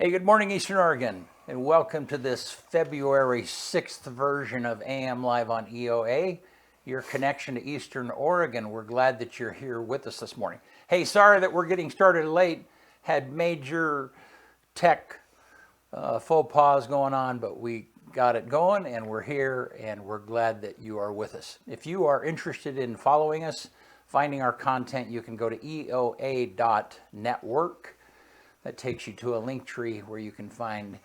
Hey, good morning, Eastern Oregon, and welcome to this February 6th version of AM Live on EOA, your connection to Eastern Oregon. We're glad that you're here with us this morning. Hey, sorry that we're getting started late. Had major tech faux pas going on, but we got it going, and we're here, and we're glad that you are with us. If you are interested in following us, finding our content, you can go to eoa.network. That takes you to a link tree where you can find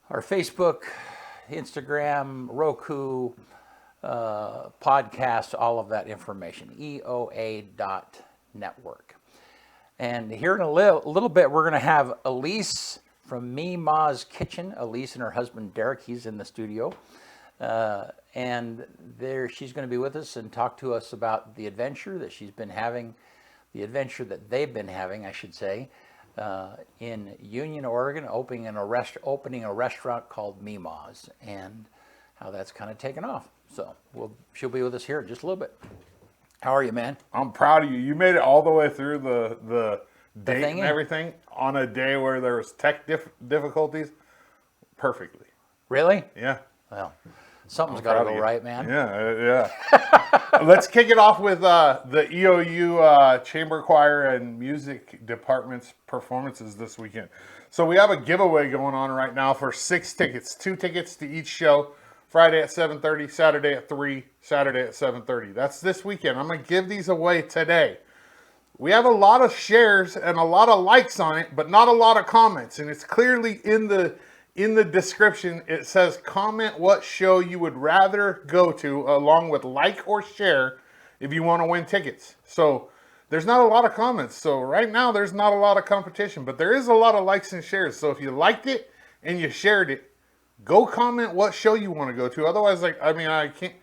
our Facebook, Instagram, Roku, podcast, all of that information, eoa.network. And here in a little bit, we're going to have Elise from Me Ma's Kitchen. Elise and her husband, Derek, he's in the studio. And she's going to be with us and talk to us about the adventure that she's been having, the adventure that they've been having, I should say, in Union, Oregon, opening a restaurant called Me Ma's, and how that's kind of taken off. So she'll be with us here in just a little bit. How are you, man? I'm proud of you. You made it all the way through the date and everything on a day where there was tech difficulties perfectly. Really? Yeah. Well, something's got to go right, man. Yeah. Let's kick it off with the EOU Chamber Choir and Music Department's performances this weekend. So we have a giveaway going on right now for 6 tickets, 2 tickets to each show. Friday at 7:30, Saturday at 3, Saturday at 7:30. That's this weekend. I'm going to give these away today. We have a lot of shares and a lot of likes on it, but not a lot of comments. And it's clearly in the description. It says comment what show you would rather go to, along with like or share if you want to win tickets. So there's not a lot of comments. So right now there's not a lot of competition, but there is a lot of likes and shares. So if you liked it and you shared it, go comment what show you want to go to. Otherwise, I can't.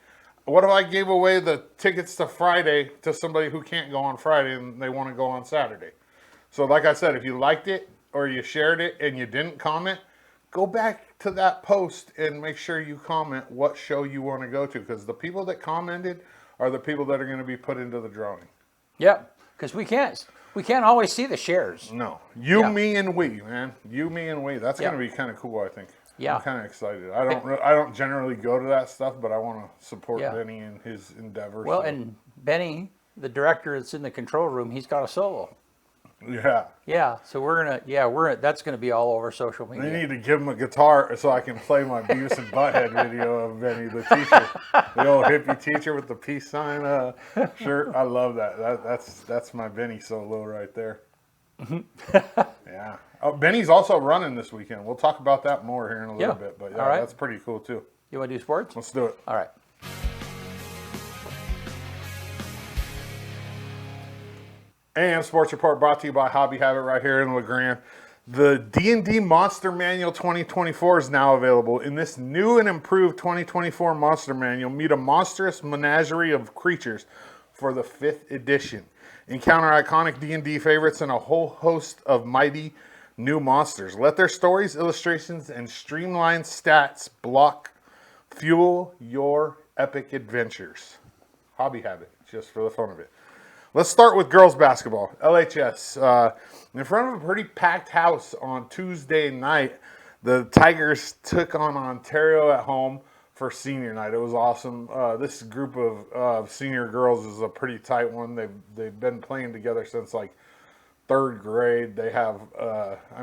What if I gave away the tickets to Friday to somebody who can't go on Friday and they want to go on Saturday? So like I said, if you liked it or you shared it and you didn't comment, go back to that post and make sure you comment what show you want to go to, because the people that commented are the people that are going to be put into the drawing. Yep, because we can't always see the shares. No, me, and we, man. You, me, and we. That's going to be kind of cool, I think. Yeah. I'm kind of excited. I don't generally go to that stuff, but I want to support Benny and his endeavors. Well, and Benny, the director that's in the control room, he's got a solo. Yeah. Yeah. So that's gonna be all over social media. They need to give him a guitar so I can play my Beavis and Butthead video of Benny, the teacher, the old hippie teacher with the peace sign shirt. I love that. That's my Benny solo right there. Yeah. Oh, Benny's also running this weekend. We'll talk about that more here in a little bit. But that's pretty cool too. You want to do sports? Let's do it. All right. AM Sports Report brought to you by Hobby Habit right here in LeGrand. The D&D Monster Manual 2024 is now available. In this new and improved 2024 Monster Manual, meet a monstrous menagerie of creatures for the 5th edition. Encounter iconic D&D favorites and a whole host of mighty new monsters. Let their stories, illustrations, and streamlined stats fuel your epic adventures. Hobby Habit, just for the fun of it. Let's start with girls basketball. LHS. In front of a pretty packed house on Tuesday night, the Tigers took on Ontario at home for senior night. It was awesome. This group of senior girls is a pretty tight one. They've been playing together since like 3rd grade. They have,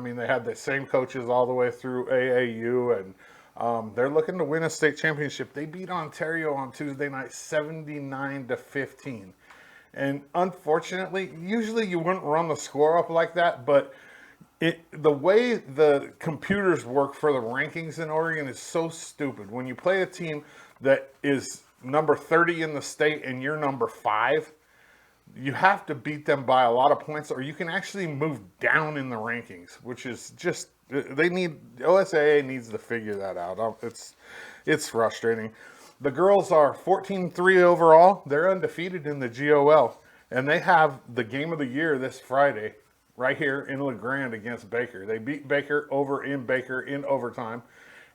they had the same coaches all the way through AAU, and they're looking to win a state championship. They beat Ontario on Tuesday night 79-15. And unfortunately, usually you wouldn't run the score up like that, but the way the computers work for the rankings in Oregon is so stupid. When you play a team that is number 30 in the state and you're number 5, you have to beat them by a lot of points, or you can actually move down in the rankings, which is just, OSAA needs to figure that out. It's frustrating. The girls are 14-3 overall. They're undefeated in the GOL, and they have the game of the year this Friday right here in LeGrand against Baker. They beat Baker in overtime,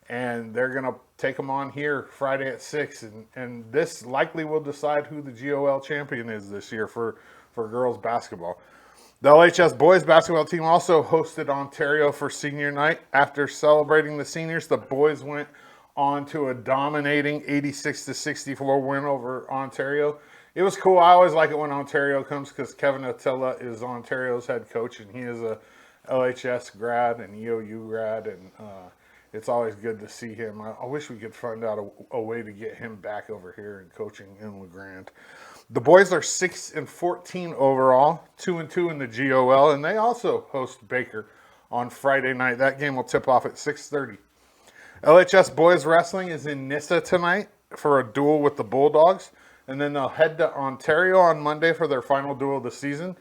and they're going to take them on here Friday at 6, and this likely will decide who the GOL champion is this year for girls basketball. The LHS boys basketball team also hosted Ontario for senior night. After celebrating the seniors, the boys went on to a dominating 86-64 win over Ontario. It was cool. I always like it when Ontario comes because Kevin Attila is Ontario's head coach, and he is a LHS grad and EOU grad, and it's always good to see him. I wish we could find out a way to get him back over here and coaching in LeGrand. The boys are 6-14 overall, 2-2 in the GOL, and they also host Baker on Friday night. That game will tip off at 6:30. LHS boys wrestling is in Nissa tonight for a duel with the Bulldogs, and then they'll head to Ontario on Monday for their final duel of the season.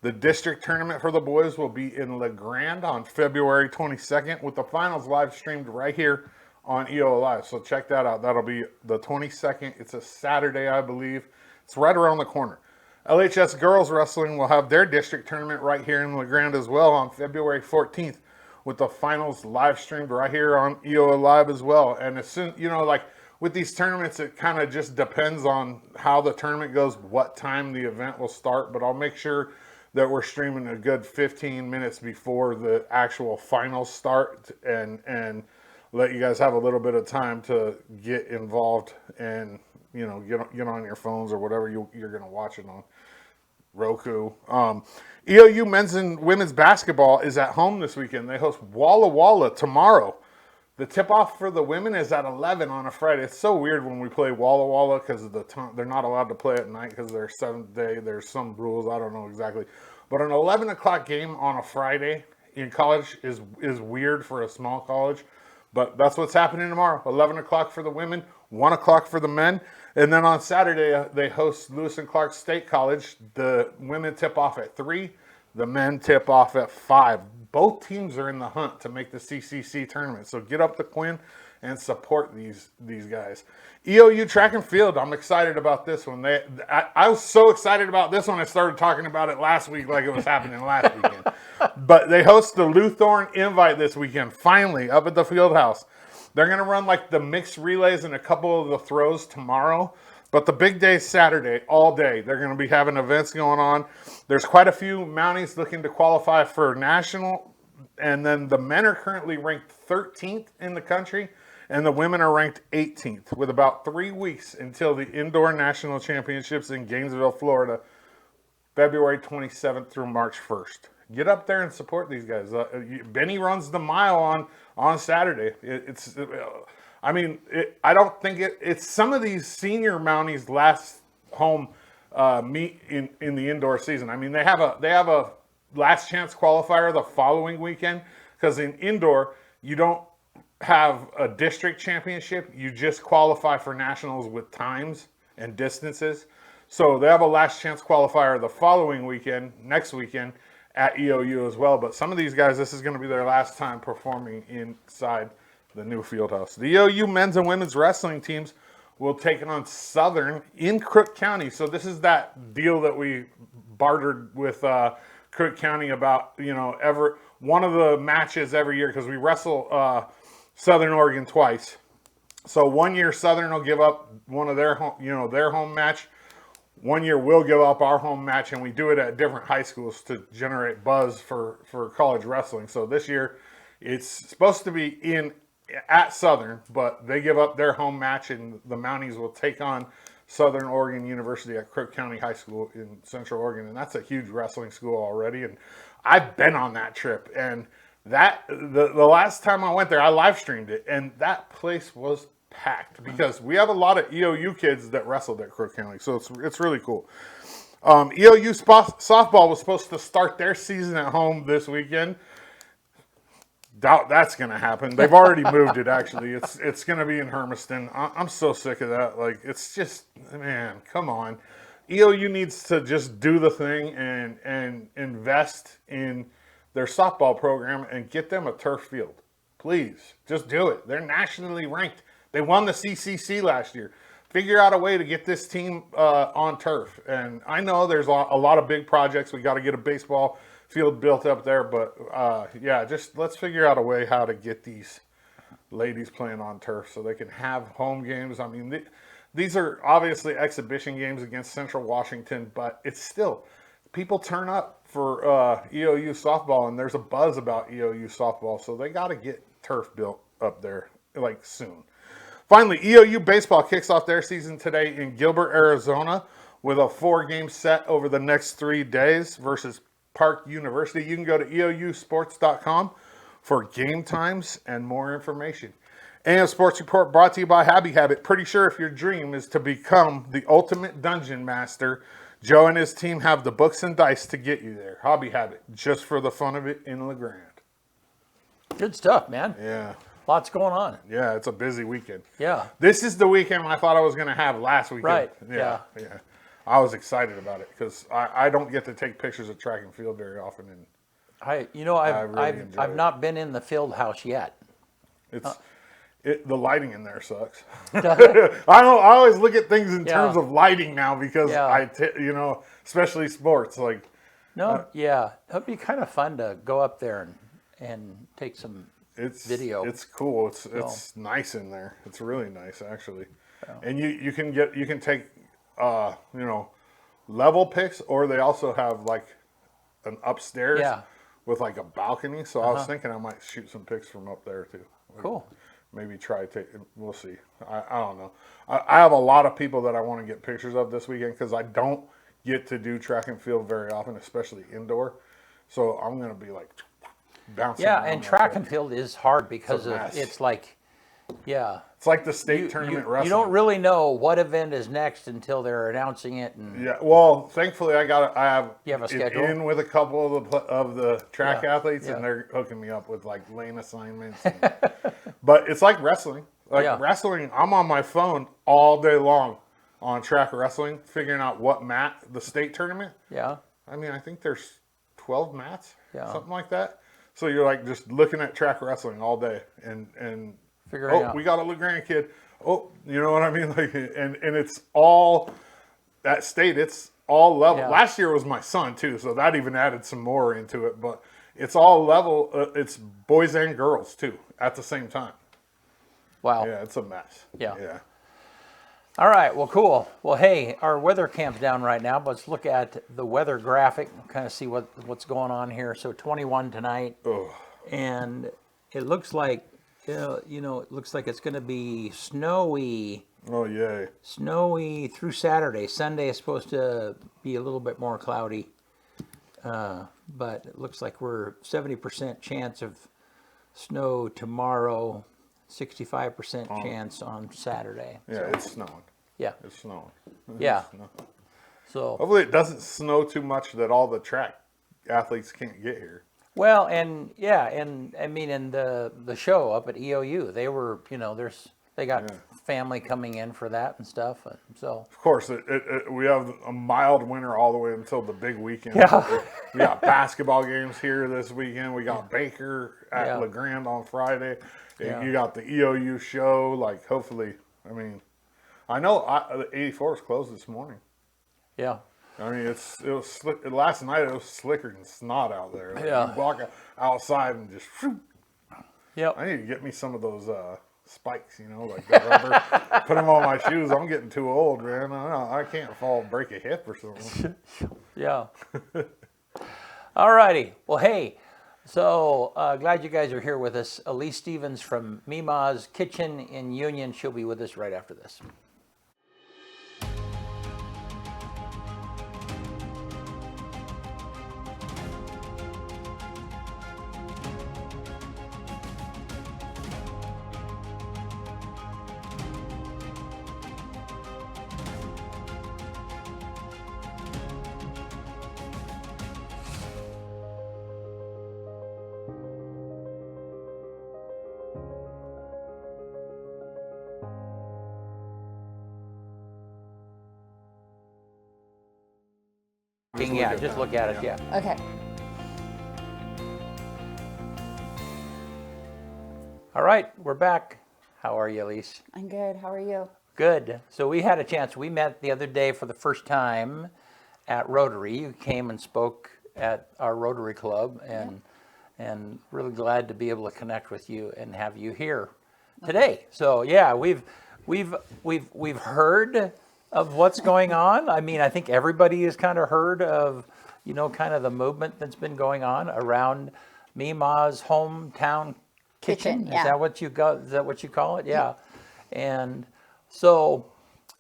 The district tournament for the boys will be in LeGrand on February 22nd, with the finals live streamed right here on EO Live. So check that out. That'll be the 22nd. It's a Saturday, I believe. It's right around the corner. LHS girls wrestling will have their district tournament right here in LeGrand as well on February 14th, with the finals live streamed right here on EO Live as well. And as soon, like with these tournaments, it kind of just depends on how the tournament goes, what time the event will start. But I'll make sure that we're streaming a good 15 minutes before the actual finals start, and let you guys have a little bit of time to get involved and get on your phones or whatever you're going to watch it on. Roku. EOU men's and women's basketball is at home this weekend. They host Walla Walla tomorrow. The tip-off for the women is at 11 on a Friday. It's so weird when we play Walla Walla because of the time. They're not allowed to play at night because they're 7th day. There's some rules. I don't know exactly. But an 11 o'clock game on a Friday in college is weird for a small college. But that's what's happening tomorrow. 11 o'clock for the women, 1 o'clock for the men. And then on Saturday, they host Lewis and Clark State College. The women tip off at 3. The men tip off at 5. Both teams are in the hunt to make the CCC tournament. So get up to Quinn and support these guys. EOU track and field, I'm excited about this one. I was so excited about this one, I started talking about it last week like it was happening last weekend. But they host the Luthorn Invite this weekend, finally, up at the field house. They're going to run like the mixed relays and a couple of the throws tomorrow. But the big day is Saturday, all day. They're going to be having events going on. There's quite a few Mounties looking to qualify for national. And then the men are currently ranked 13th in the country, and the women are ranked 18th, with about 3 weeks until the Indoor National Championships in Gainesville, Florida, February 27th through March 1st. Get up there and support these guys. Benny runs the mile on Saturday. I don't think it's some of these senior Mounties last home meet in the indoor season. I mean, they have a last chance qualifier the following weekend, because in indoor you don't have a district championship. You just qualify for nationals with times and distances. So they have a last chance qualifier the following weekend, next weekend, at EOU as well. But some of these guys, this is going to be their last time performing inside the new field house. The EOU men's and women's wrestling teams will take on Southern in Crook County. So this is that deal that we bartered with Crook County about, one of the matches every year, because we wrestle Southern Oregon twice. So 1 year Southern will give up one of their home match. 1 year we'll give up our home match, and we do it at different high schools to generate buzz for college wrestling. So this year it's supposed to be at Southern, but they give up their home match, and the Mounties will take on Southern Oregon University at Crook County High School in Central Oregon. And that's a huge wrestling school already. And I've been on that trip, and the last time I went there, I live streamed it, and that place was packed because we have a lot of EOU kids that wrestled at Crook County. So it's really cool. EOU softball was supposed to start their season at home this weekend. Doubt that's going to happen. They've already moved it, actually. It's going to be in Hermiston. I'm so sick of that. Like, it's just, man, come on. EOU needs to just do the thing and invest in their softball program and get them a turf field. Please, just do it. They're nationally ranked. They won the CCC last year. Figure out a way to get this team on turf. And I know there's a lot of big projects. We got to get a baseball field built up there, but just let's figure out a way how to get these ladies playing on turf so they can have home games. I mean, these are obviously exhibition games against Central Washington, but it's still, people turn up for EOU softball, and there's a buzz about EOU softball, so they got to get turf built up there like soon. Finally, EOU baseball kicks off their season today in Gilbert, Arizona, with a 4-game set over the next 3 days versus Park University. You can go to eousports.com for game times and more information. AM Sports Report brought to you by Happy Habit. Pretty sure if your dream is to become the ultimate dungeon master, Joe and his team have the books and dice to get you there. Hobby Habit, just for the fun of it in LeGrand. Good stuff, man. Yeah. Lots going on. Yeah, it's a busy weekend. Yeah. This is the weekend I thought I was going to have last weekend. Right. Yeah. I was excited about it because I don't get to take pictures of track and field very often. And I've not been in the field house yet. The lighting in there sucks. I always look at things in terms of lighting now because especially sports like. It'd be kind of fun to go up there and take some video. It's cool. It's nice in there. It's really nice actually. Yeah. And you can take level pics, or they also have like an upstairs with like a balcony. So I was thinking I might shoot some pics from up there too. Cool. Maybe try to take. We'll see. I don't know. I have a lot of people that I want to get pictures of this weekend because I don't get to do track and field very often, especially indoor. So I'm gonna be like bouncing. Yeah, and track and field is hard because it's like. Yeah, it's like the state tournament wrestling. You don't really know what event is next until they're announcing it. And well, thankfully I have a schedule in with a couple of the track athletes, and they're hooking me up with like lane assignments. But it's like wrestling. Wrestling, I'm on my phone all day long on track wrestling, figuring out what mat the state tournament. Yeah, I mean I think there's 12 mats, something like that. So you're like just looking at track wrestling all day and. We got a LeGrand kid. Oh, you know what I mean? Like, and it's all that state. It's all level. Yeah. Last year was my son too, so that even added some more into it. But it's all level. It's boys and girls too at the same time. Wow. Yeah, it's a mess. Yeah. All right. Well, cool. Well, hey, our weather camp's down right now, but let's look at the weather graphic and kind of see what's going on here. So 21 tonight, and it looks like. It looks like it's going to be snowy. Oh, yay. Snowy through Saturday. Sunday is supposed to be a little bit more cloudy. But it looks like we're 70% chance of snow tomorrow, 65% chance on Saturday. Yeah, it's snowing. Yeah. It's snowing. Yeah. So hopefully it doesn't snow too much that all the track athletes can't get here. Well, and I mean, in the show up at EOU, they were, they got family coming in for that and stuff. And so, of course, we have a mild winter all the way until the big weekend. Yeah. We got basketball games here this weekend. We got Baker at LeGrand on Friday. Yeah. You got the EOU show. Like, hopefully, I mean, I know the 84 is closed this morning. Yeah. I mean, it was slick. Last night it was slicker than snot out there. Like, yeah. You walk outside and just. Yep. I need to get me some of those spikes, like the rubber. Put them on my shoes. I'm getting too old, man. I can't break a hip or something. Yeah. All righty. Well, hey. So glad you guys are here with us. Elise Stevens from Mima's Kitchen in Union. She'll be with us right after this. Just look at it, Okay. All right, we're back. How are you, Elise? I'm good. How are you? Good. So we had a chance. We met the other day for the first time at Rotary. You came and spoke at our Rotary Club, and really glad to be able to connect with you and have you here today. So yeah, we've heard of what's going on. I mean, I think everybody has kind of heard of, kind of the movement that's been going on around Mima's hometown kitchen. Yeah. Is that what you got? Is that what you call it? Yeah. And so,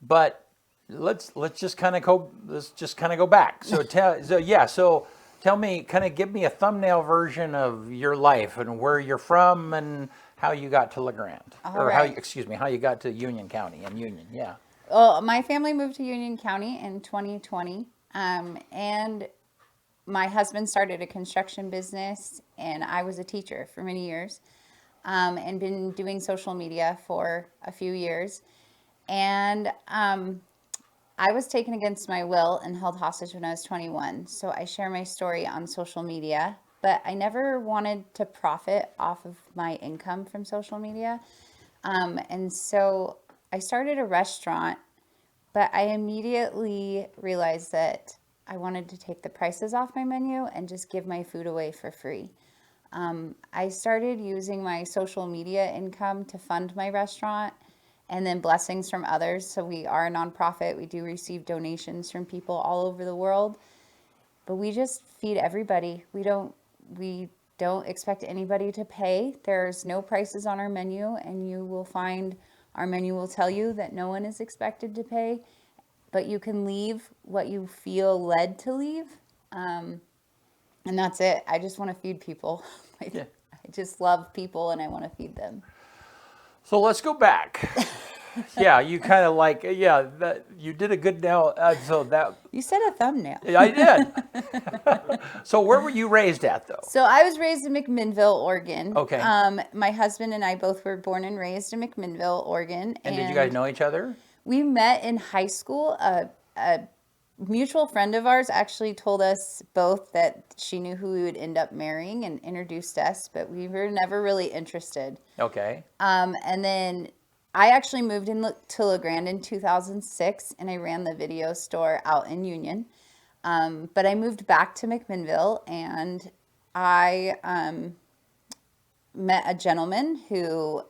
but let's just kind of go back. So tell me, kind of give me a thumbnail version of your life and where you're from and how you got to LeGrand, how you got to Union County and Union. Yeah. Well, my family moved to Union County in 2020, and my husband started a construction business, and I was a teacher for many years, and been doing social media for a few years. And I was taken against my will and held hostage when I was 21. So I share my story on social media, but I never wanted to profit off of my income from social media. And so I started a restaurant, but I immediately realized that I wanted to take the prices off my menu and just give my food away for free. I started using my social media income to fund my restaurant and then blessings from others. So we are a nonprofit. We do receive donations from people all over the world, but we just feed everybody. We don't expect anybody to pay. There's no prices on our menu, and you will find our menu will tell you that no one is expected to pay, but you can leave what you feel led to leave. And that's it. I just want to feed people. I just love people and I want to feed them. So let's go back. Yeah, you kind of you did a good now. You said a thumbnail. I did. So where were you raised at, though? So I was raised in McMinnville, Oregon. Okay. My husband and I both were born and raised in McMinnville, Oregon. And did you guys know each other? We met in high school. A mutual friend of ours actually told us both that she knew who we would end up marrying and introduced us, but we were never really interested. Okay. And then I actually moved to LeGrand in 2006, and I ran the video store out in Union. But I moved back to McMinnville, and I met a gentleman I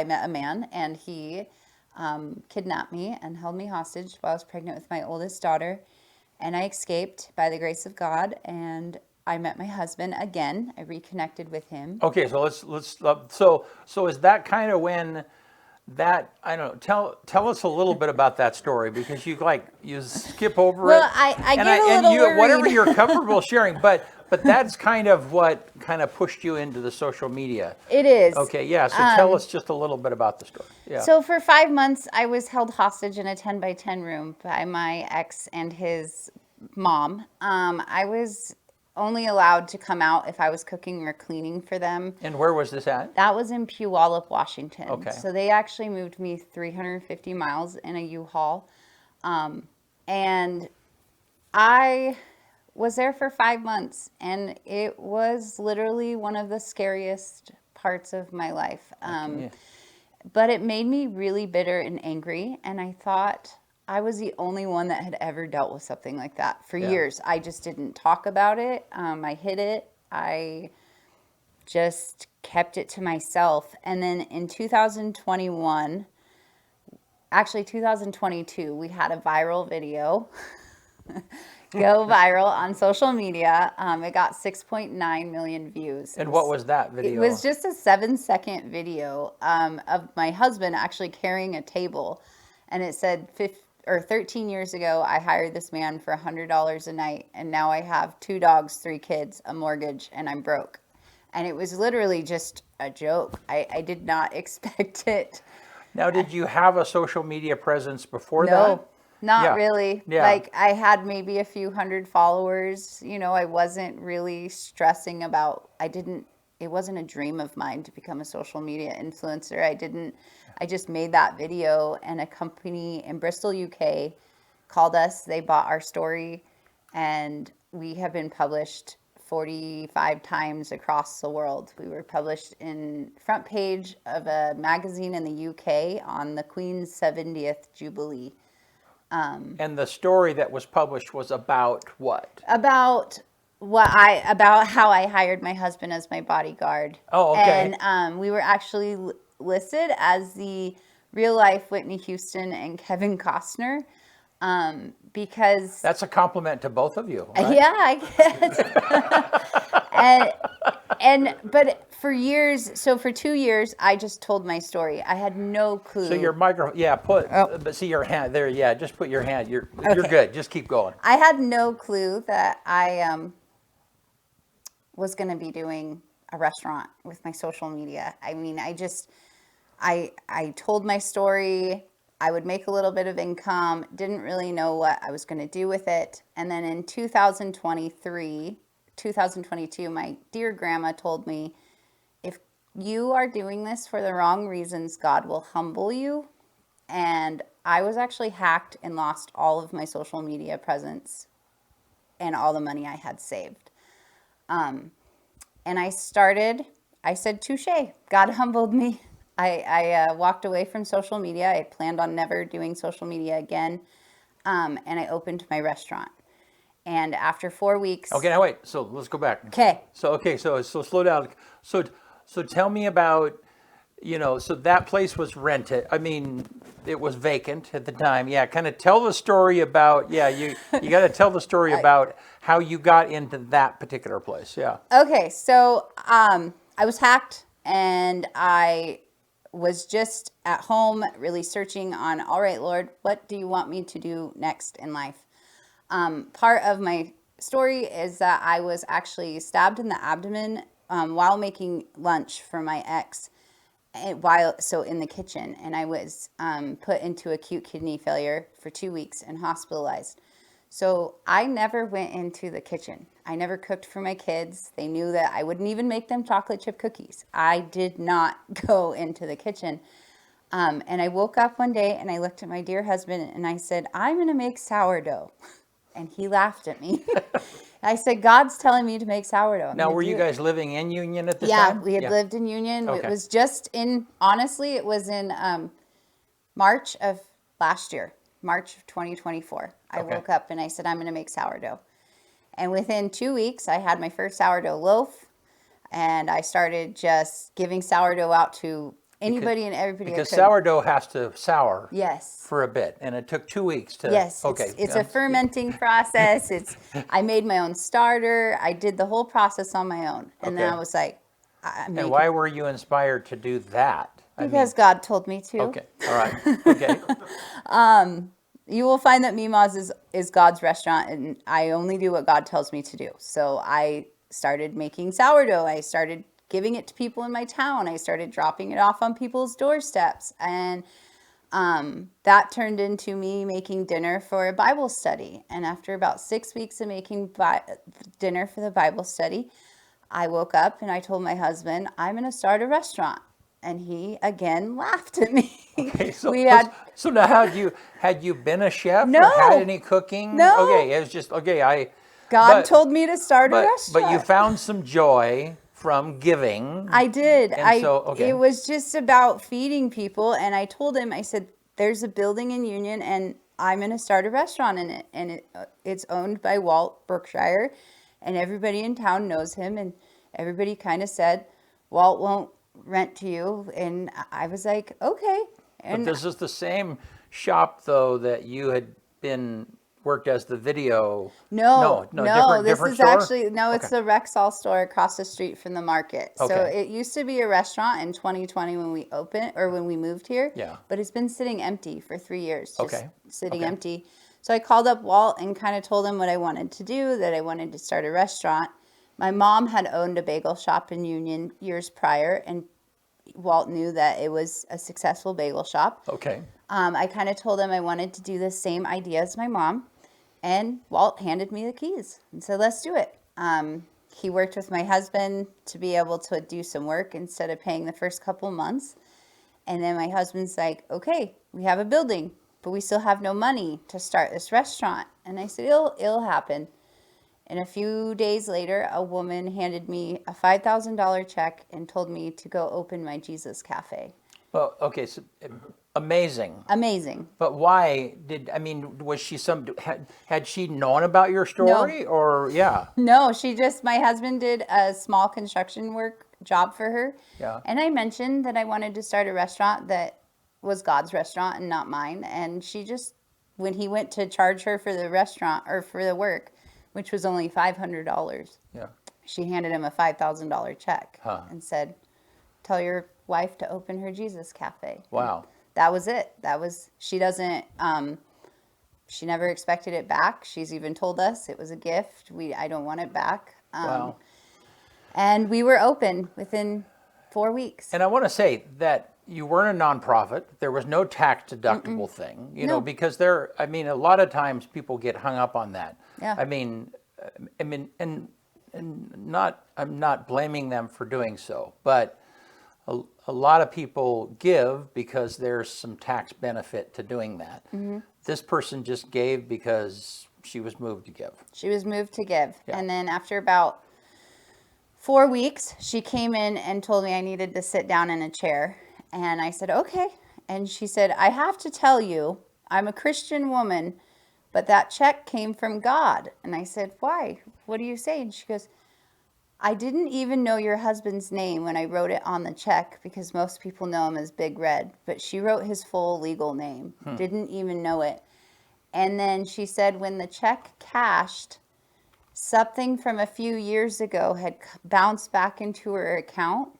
met a man, and he kidnapped me and held me hostage while I was pregnant with my oldest daughter. And I escaped by the grace of God, and I met my husband again. I reconnected with him. Okay, so so is that kind of when that, I don't know, tell us a little bit about that story, because you skip over it. Well, I get a little worried. Whatever you're comfortable sharing, but that's kind of what kind of pushed you into the social media. It is. Okay, yeah, so tell us just a little bit about the story. Yeah. So for 5 months, I was held hostage in a 10-by-10 room by my ex and his mom. I was only allowed to come out if I was cooking or cleaning for them. And where was this at? That was in Puyallup, Washington. Okay. So they actually moved me 350 miles in a U-Haul. And I was there for 5 months, and it was literally one of the scariest parts of my life. But it made me really bitter and angry, and I thought I was the only one that had ever dealt with something like that for years. I just didn't talk about it. I hid it. I just kept it to myself. And then in 2022, we had a viral video go viral on social media. It got 6.9 million views. And what was that video? It was just a 7-second video of my husband actually carrying a table. And it said, 13 years ago, I hired this man for $100 a night. And now I have 2 dogs, 3 kids, a mortgage, and I'm broke. And it was literally just a joke. I did not expect it. Now, did you have a social media presence before that? No, not really. Yeah. Like, I had maybe a few hundred followers. I wasn't really stressing about, it wasn't a dream of mine to become a social media influencer. I just made that video, and a company in Bristol, UK called us. They bought our story, and we have been published 45 times across the world. We were published in front page of a magazine in the UK on the Queen's 70th Jubilee. And the story that was published was about what? About how I hired my husband as my bodyguard. Oh, okay. And we were actually listed as the real life Whitney Houston and Kevin Costner because That's a compliment to both of you. Right? yeah, I guess. But for years, so for 2 years, I just told my story. I had no clue. So your microphone, yeah, Oh. but see your hand there, yeah, just put your hand. You're Okay. good. Just keep going. I had no clue that I was going to be doing a restaurant with my social media. I mean, I told my story. I would make a little bit of income, didn't really know what I was going to do with it. And then in 2022, my dear grandma told me, if you are doing this for the wrong reasons, God will humble you. And I was actually hacked and lost all of my social media presence and all the money I had saved. And I said, touche, God humbled me. I walked away from social media. I planned on never doing social media again. And I opened my restaurant. And after 4 weeks. Okay, now wait. So let's go back. Okay. So slow down. So tell me about, so that place was rented. I mean, it was vacant at the time. Yeah, kind of tell the story about. Yeah, you got to tell the story about how you got into that particular place. Yeah. Okay, so I was hacked, and I was just at home really searching on, all right, Lord, what do you want me to do next in life? Part of my story is that I was actually stabbed in the abdomen while making lunch for my ex, in the kitchen, and I was put into acute kidney failure for 2 weeks and hospitalized. So I never went into the kitchen. I never cooked for my kids. They knew that I wouldn't even make them chocolate chip cookies. I did not go into the kitchen. And I woke up one day and I looked at my dear husband and I said, I'm going to make sourdough. And he laughed at me. I said, God's telling me to make sourdough. Now, were you guys living in Union at the Yeah, time? we had lived in Union. Okay. It was just honestly, it was in March of last year, March of 2024. I Okay. woke up and I said, I'm going to make sourdough. And within 2 weeks, I had my first sourdough loaf. And I started just giving sourdough out to anybody and everybody. Because I could. sourdough has to sour. Yes. For a bit, and it took 2 weeks to. Yes. Okay. It's a fermenting process. I made my own starter. I did the whole process on my own. And then Okay. I was like, And why were you inspired to do that? because God told me to. Okay. All right. Okay. You will find that Mima's is God's restaurant, and I only do what God tells me to do. So I started making sourdough. I started giving it to people in my town. I started dropping it off on people's doorsteps. And that turned into me making dinner for a Bible study. And after about 6 weeks of making dinner for the Bible study, I woke up and I told my husband, I'm going to start a restaurant. And he again laughed at me. Okay, so so now had you been a chef No. or had any cooking? No. Okay, it was just okay. God told me to start a restaurant. But you found some joy from giving. I did. And It was just about feeding people. And I told him, I said, there's a building in Union and I'm going to start a restaurant in it. And it's owned by Walt Berkshire. And everybody in town knows him. And everybody kind of said, Walt won't rent to you. And I was like, okay. And But this is the same shop, though, that you had worked as the video. No, this different is store? actually, it's the Rexall store across the street from the market. So Okay. it used to be a restaurant in 2020 when we opened, or when we moved here. Yeah. But it's been sitting empty for 3 years. Just Okay. sitting Okay. empty. So I called up Walt and kind of told him what I wanted to do, that I wanted to start a restaurant. My mom had owned a bagel shop in Union years prior, and Walt knew that it was a successful bagel shop. Okay. I kind of told him I wanted to do the same idea as my mom, and Walt handed me the keys and said, let's do it. He worked with my husband to be able to do some work instead of paying the first couple months. And then my husband's like, okay, we have a building, but we still have no money to start this restaurant. And I said, it'll happen. And a few days later, a woman handed me a $5,000 check and told me to go open my Jesus Cafe. Well, okay, so amazing. Amazing. But why was she had she known about your story or yeah? No, my husband did a small construction work job for her. Yeah. And I mentioned that I wanted to start a restaurant that was God's restaurant and not mine. And she just when he went to charge her for the restaurant or for the work, which was only $500, Yeah. she handed him a $5,000 check Huh. and said, "Tell your wife to open her Jesus Cafe." Wow. That was it. She doesn't, she never expected it back. She's even told us it was a gift. I don't want it back. Wow. And we were open within 4 weeks. And I want to say that you weren't a nonprofit. There was no tax deductible thing, you know, No. because a lot of times people get hung up on that. Yeah. I mean, and I'm not blaming them for doing so, but a lot of people give because there's some tax benefit to doing that. This person just gave because she was moved to give. She was moved to give. Yeah. And then after about 4 weeks, she came in and told me I needed to sit down in a chair. And I said, okay. And she said, "I have to tell you, I'm a Christian woman, but that check came from God." And I said, "Why? What do you say?" And she goes, "I didn't even know your husband's name when I wrote it on the check because most people know him as Big Red, but she wrote his full legal name. Didn't even know it." And then she said when the check cashed, something from a few years ago had bounced back into her account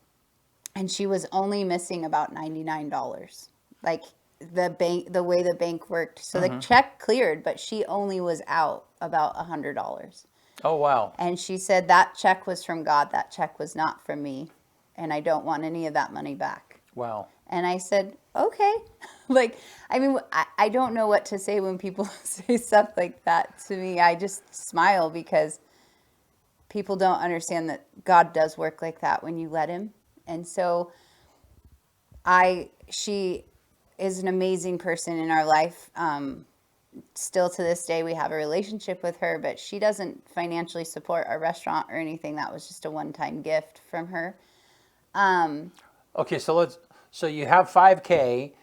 and she was only missing about $99. Like the way the bank worked. So the check cleared, but she only was out about $100. Oh, wow. And she said that check was from God. That check was not from me. And I don't want any of that money back. Wow. And I said, okay. Like, I mean, I don't know what to say when people say stuff like that to me. I just smile because people don't understand that God does work like that when you let him. And so she is an amazing person in our life. Still to this day, we have a relationship with her, but she doesn't financially support our restaurant or anything. That was just a one-time gift from her. Okay, so you have 5K,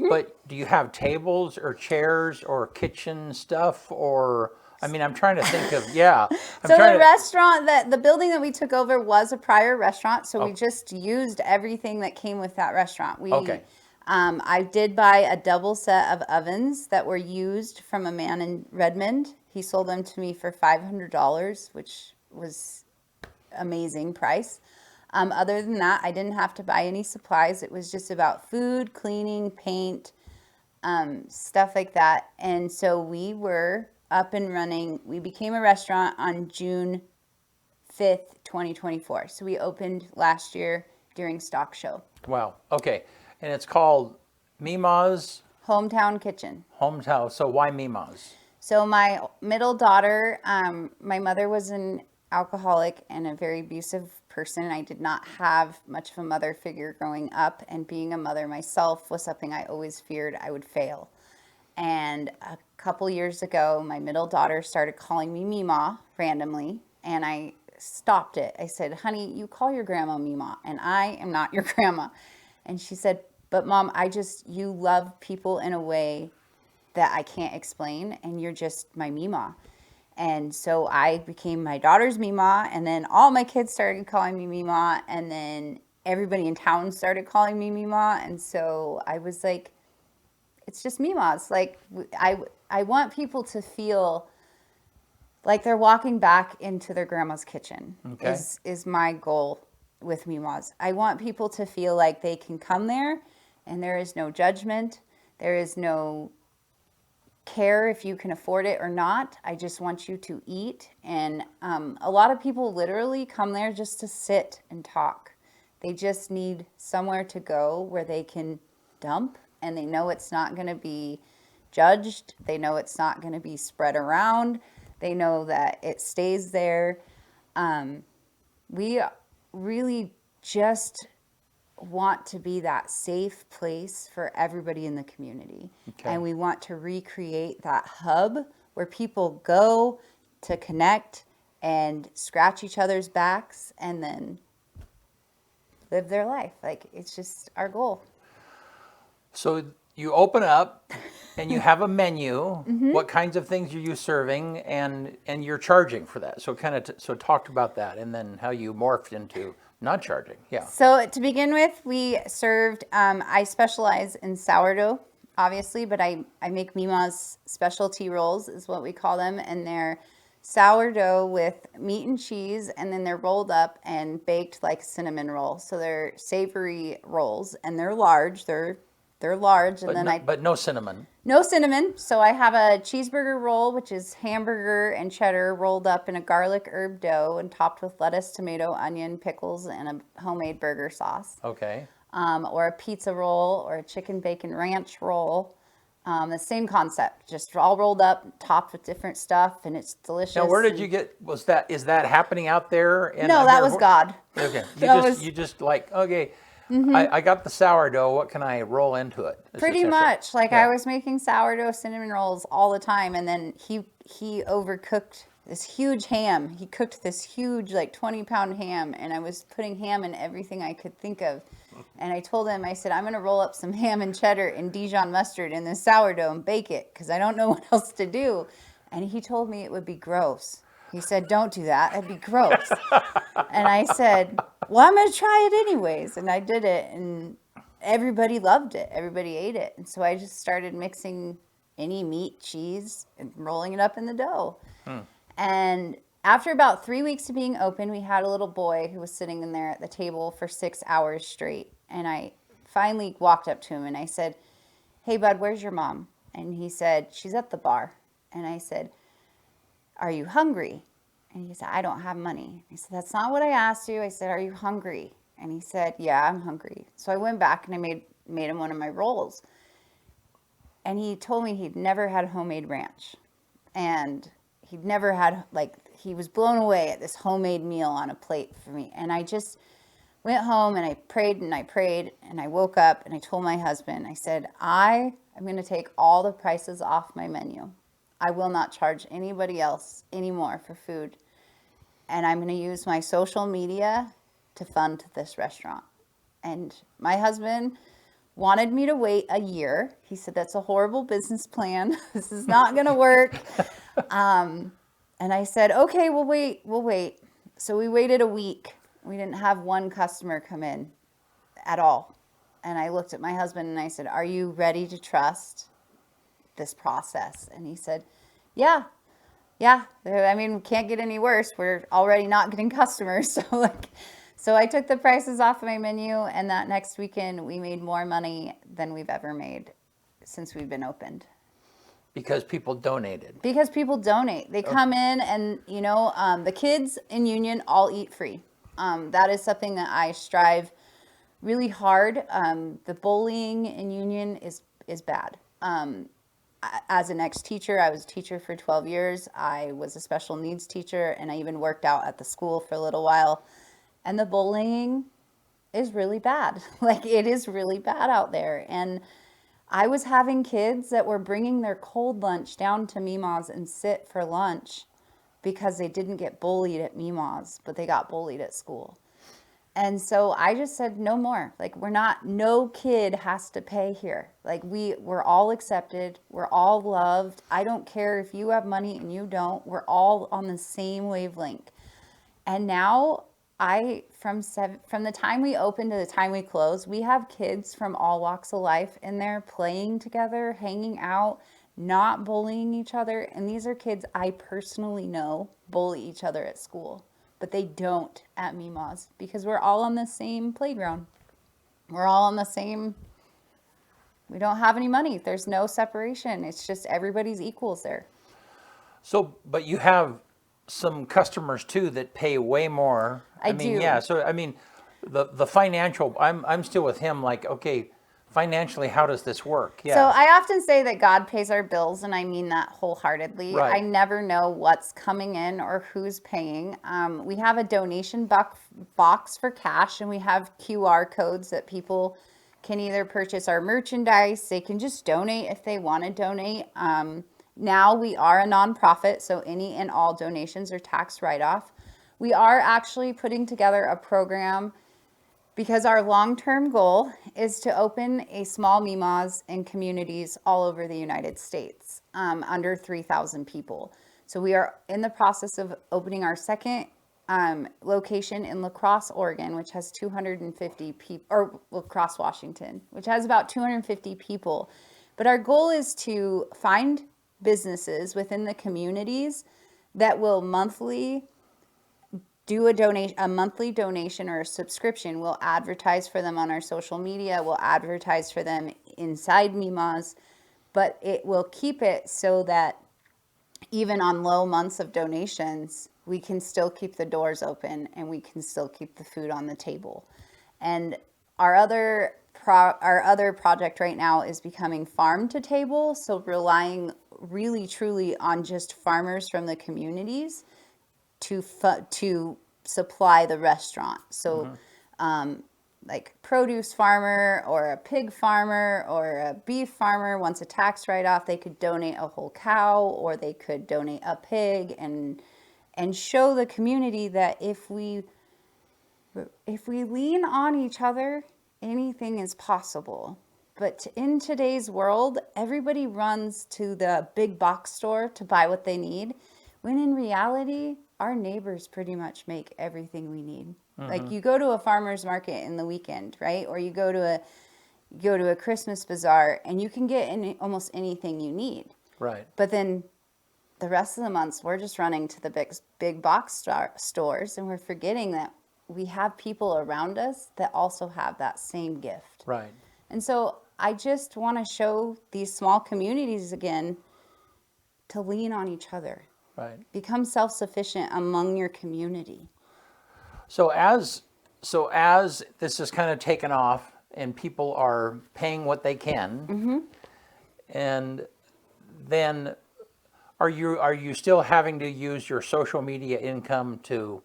but do you have tables or chairs or kitchen stuff or, I mean, I'm trying to think of, yeah. So the restaurant, the building that we took over was a prior restaurant, so we Oh. just used everything that came with that restaurant. Okay. I did buy a double set of ovens that were used from a man in Redmond. He sold them to me for $500, which was amazing price. Other than that, I didn't have to buy any supplies. It was just about food, cleaning, paint, stuff like that. And so we were up and running. We became a restaurant on June 5th, 2024. So we opened last year during Stock Show. Wow, okay. And it's called Mima's Hometown Kitchen. Hometown. So why Mima's? So my middle daughter, my mother was an alcoholic and a very abusive person. I did not have much of a mother figure growing up, and being a mother myself was something I always feared I would fail. And a couple years ago, my middle daughter started calling me Mima randomly, and I stopped it. I said, "Honey, you call your grandma Mima, and I am not your grandma." And she said, "But Mom, you love people in a way that I can't explain, and you're just my Mima." And so I became my daughter's Mima, and then all my kids started calling me Mima, and then everybody in town started calling me Mima. And so I was like, it's just Mima. It's like, I want people to feel like they're walking back into their grandma's kitchen. Okay. Is my goal with Mima's. I want people to feel like they can come there and there is no judgment. There is no care if you can afford it or not. I just want you to eat. And a lot of people literally come there just to sit and talk. They just need somewhere to go where they can dump, and they know it's not going to be judged. They know it's not going to be spread around. They know that it stays there. We really just want to be that safe place for everybody in the community. Okay. And we want to recreate that hub where people go to connect and scratch each other's backs and then live their life. Like, it's just our goal. So you open up and you have a menu. What kinds of things are you serving, and you're charging for that? So kind of so talk about that, and then how you morphed into not charging. Yeah. So to begin with, we served, I specialize in sourdough. obviously, but I make Mima's specialty rolls is what we call them. And they're sourdough with meat and cheese, and then they're rolled up and baked like cinnamon roll. So they're savory rolls, and they're large. They're large, and then but no cinnamon. no cinnamon. So I have a cheeseburger roll, which is hamburger and cheddar rolled up in a garlic herb dough and topped with lettuce, tomato, onion, pickles, and a homemade burger sauce. Okay. Or a pizza roll or a chicken bacon ranch roll. The same concept, just all rolled up, topped with different stuff, and it's delicious. Now, where did you get? Is that happening out there? No, that was God. Okay. You just like, okay. I got the sourdough. What can I roll into it? Pretty much. Like I was making sourdough cinnamon rolls all the time, and then he overcooked this huge ham. He cooked this huge, like 20-pound ham, and I was putting ham in everything I could think of. And I told him, I said, I'm going to roll up some ham and cheddar and Dijon mustard in this sourdough and bake it because I don't know what else to do. And he told me it would be gross. He said, don't do that. It'd be gross. And I said, well, I'm going to try it anyways. And I did it, and everybody loved it. Everybody ate it. And so I just started mixing any meat, cheese, and rolling it up in the dough. And after about 3 weeks of being open, we had a little boy who was sitting in there at the table for 6 hours straight. And I finally walked up to him and I said, hey, bud, where's your mom? And he said, she's at the bar. And I said, are you hungry? And he said, I don't have money. I said, that's not what I asked you. I said, are you hungry? And he said, yeah, I'm hungry. So I went back and I made him one of my rolls. And he told me he'd never had homemade ranch. And he'd never had, he was blown away at this homemade meal on a plate for me. And I just went home and I prayed and I prayed and I woke up and I told my husband, I said, I am going to take all the prices off my menu. I will not charge anybody else anymore for food. And I'm going to use my social media to fund this restaurant. And my husband wanted me to wait a year. He said, that's a horrible business plan. This is not going to work. And I said, okay, we'll wait. So we waited a week. We didn't have one customer come in at all. And I looked at my husband and I said, are you ready to trust this process? And he said, yeah. I mean, we can't get any worse. We're already not getting customers. So I took the prices off my menu, and that next weekend we made more money than we've ever made since we've been opened. Because people donated. Because people donate. They come in and, the kids in Union all eat free. That is something that I strive really hard. The bullying in Union is bad. As an ex-teacher, I was a teacher for 12 years. I was a special needs teacher, and I even worked out at the school for a little while. And the bullying is really bad. It is really bad out there. And I was having kids that were bringing their cold lunch down to Mima's and sit for lunch because they didn't get bullied at Mima's, but they got bullied at school. And so I just said, no more. No kid has to pay here. We're all accepted. We're all loved. I don't care if you have money and you don't. We're all on the same wavelength. And now from the time we open to the time we close, we have kids from all walks of life in there playing together, hanging out, not bullying each other. And these are kids I personally know bully each other at school. But they don't at Mima's because we're all on the same playground. We're all on the same, we don't have any money. There's no separation. It's just everybody's equals there. So, but you have some customers too that pay way more. I do. Yeah. So, the financial, I'm still with him okay, financially, how does this work? Yeah. So I often say that God pays our bills, and I mean that wholeheartedly. Right. I never know what's coming in or who's paying. We have a donation box for cash, and we have QR codes that people can either purchase our merchandise. They can just donate if they want to donate. Now we are a nonprofit, so any and all donations are tax write-off. We are actually putting together a program because our long-term goal is to open a small Mima's in communities all over the United States, under 3,000 people. So we are in the process of opening our second location in La Crosse, Oregon, which has 250 people, or La Crosse, Washington, which has about 250 people. But our goal is to find businesses within the communities that will monthly do a monthly donation or a subscription. We'll advertise for them on our social media. We'll advertise for them inside Mima's, but it will keep it so that even on low months of donations, we can still keep the doors open and we can still keep the food on the table. And our other project right now is becoming farm to table, so relying really truly on just farmers from the communities to supply the restaurant. So like produce farmer or a pig farmer or a beef farmer wants a tax write-off, they could donate a whole cow or they could donate a pig and show the community that if we lean on each other, anything is possible. But in today's world, everybody runs to the big box store to buy what they need, when in reality, our neighbors pretty much make everything we need. Like you go to a farmer's market in the weekend, right? Or you go to a Christmas bazaar and you can get almost anything you need. Right. But then the rest of the months, we're just running to the big box stores, and we're forgetting that we have people around us that also have that same gift. Right. And so I just want to show these small communities again to lean on each other. Right. Become self-sufficient among your community. So as this is kind of taken off and people are paying what they can, and then are you still having to use your social media income to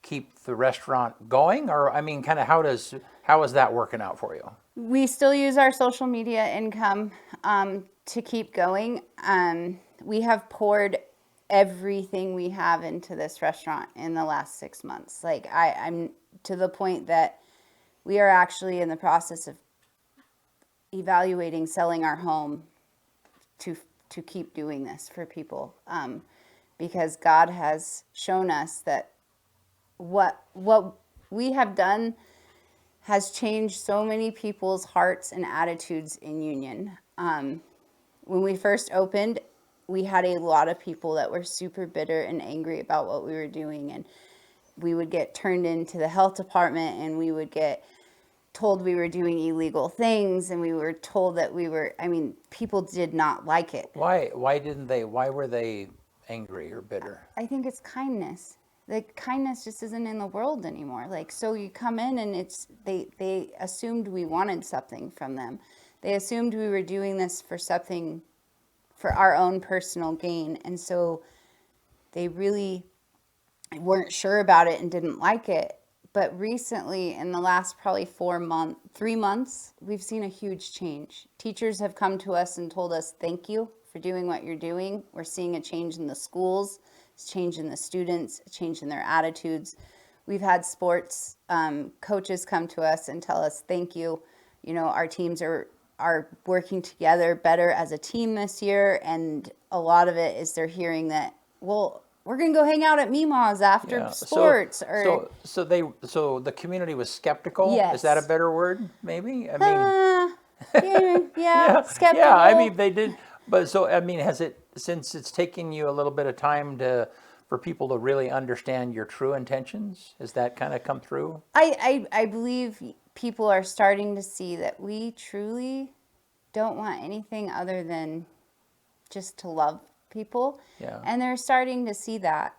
keep the restaurant going? Or I mean, kind of how is that working out for you? We still use our social media income to keep going. We have poured everything we have into this restaurant in the last 6 months. Like I'm to the point that we are actually in the process of evaluating selling our home to keep doing this for people, because God has shown us that what we have done has changed so many people's hearts and attitudes in Union. When we first opened, we had a lot of people that were super bitter and angry about what we were doing, and we would get turned into the health department, and we would get told we were doing illegal things, and we were told that people did not like it. Why were they angry or bitter? I think it's kindness. Like kindness just isn't in the world anymore. Like, so you come in and they assumed we wanted something from them. They assumed we were doing this for something, for our own personal gain. And so they really weren't sure about it and didn't like it. But recently, in the last probably 3 months, we've seen a huge change. Teachers have come to us and told us, thank you for doing what you're doing. We're seeing a change in the schools, a change in the students, a change in their attitudes. We've had sports coaches come to us and tell us, thank you. You know, our teams are working together better as a team this year. And a lot of it is they're hearing that, well, we're going to go hang out at Mima's after sports. So the community was skeptical. Yes. Is that a better word? Maybe. I mean, skeptical. yeah. I mean, they did. But so I mean, since it's taking you a little bit of time for people to really understand your true intentions? Has that kind of come through? I believe people are starting to see that we truly don't want anything other than just to love people. Yeah. And they're starting to see that.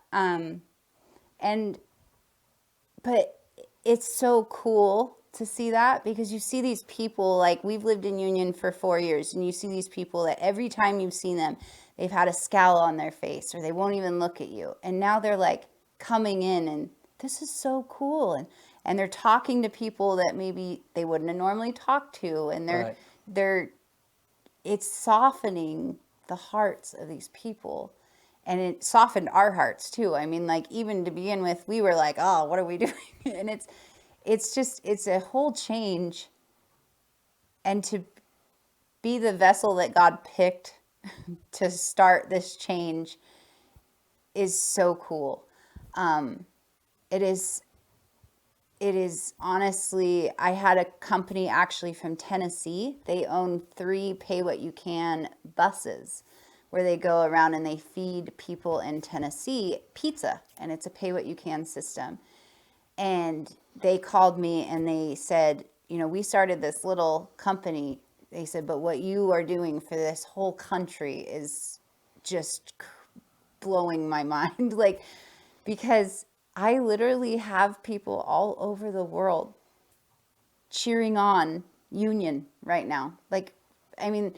But it's so cool to see that, because you see these people, like we've lived in Union for 4 years, and you see these people that every time you've seen them, they've had a scowl on their face or they won't even look at you. And now they're like coming in and this is so cool. And they're talking to people that maybe they wouldn't have normally talked to. And it's softening the hearts of these people. And it softened our hearts too. I mean, like even to begin with, we were like, oh, what are we doing? And it's a whole change. And to be the vessel that God picked to start this change is so cool. It is it is honestly, I had a company actually from Tennessee. They own 3 pay what you can buses where they go around and they feed people in Tennessee pizza, and it's a pay what you can system. And they called me and they said, you know, we started this little company. They said, but what you are doing for this whole country is just blowing my mind. Like, because I literally have people all over the world cheering on union right now. Like, I mean,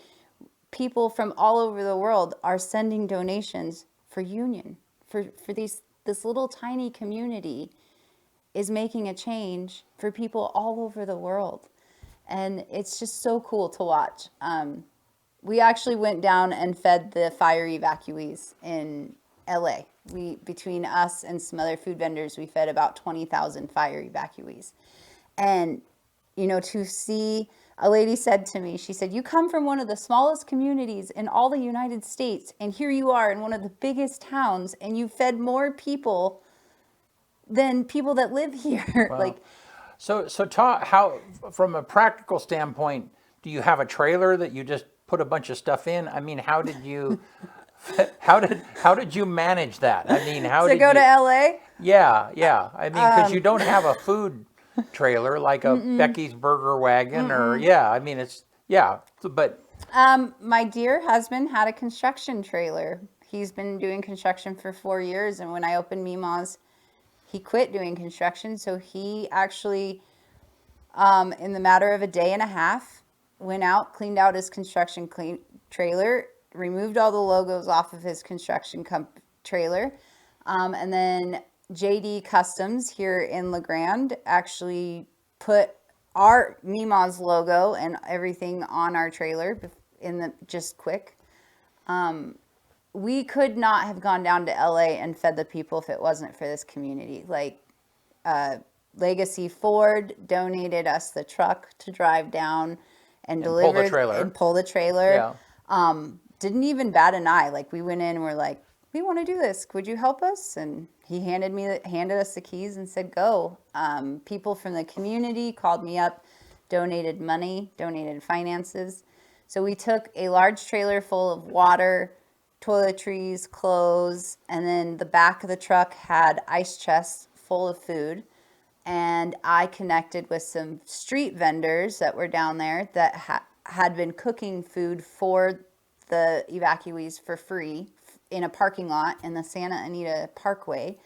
people from all over the world are sending donations for union, for this little tiny community is making a change for people all over the world. And it's just so cool to watch. We actually went down and fed the fire evacuees in LA. We, between us and some other food vendors, we fed about 20,000 fire evacuees. And, you know, to see, a lady said to me, she said, you come from one of the smallest communities in all the United States, and here you are in one of the biggest towns, and you fed more people than people that live here. Wow. Like, So talk how, from a practical standpoint, do you have a trailer that you just put a bunch of stuff in? I mean, how did you, how did you manage that? I mean, how to did go you? to LA? Yeah, yeah. I mean, because you don't have a food trailer like a Becky's Burger Wagon or yeah. I mean, it's yeah, but My dear husband had a construction trailer. He's been doing construction for 4 years, and when I opened Mima's, he quit doing construction. So he actually, in the matter of a day and a half, went out, cleaned out his trailer, removed all the logos off of his trailer, and then JD Customs here in La Grande actually put our Mima's logo and everything on our trailer in the just quick. We could not have gone down to LA and fed the people if it wasn't for this community. Like, Legacy Ford donated us the truck to drive down and pull the deliver trailer. and pull the trailer. yeah. Didn't even bat an eye. Like, we went in and we're like, we want to do this. Would you help us? And he handed us the keys and said, go. People from the community called me up, donated money, donated finances. So we took a large trailer full of water, toiletries, clothes, and then the back of the truck had ice chests full of food. And I connected with some street vendors that were down there that had been cooking food for the evacuees for free in a parking lot in the Santa Anita Parkway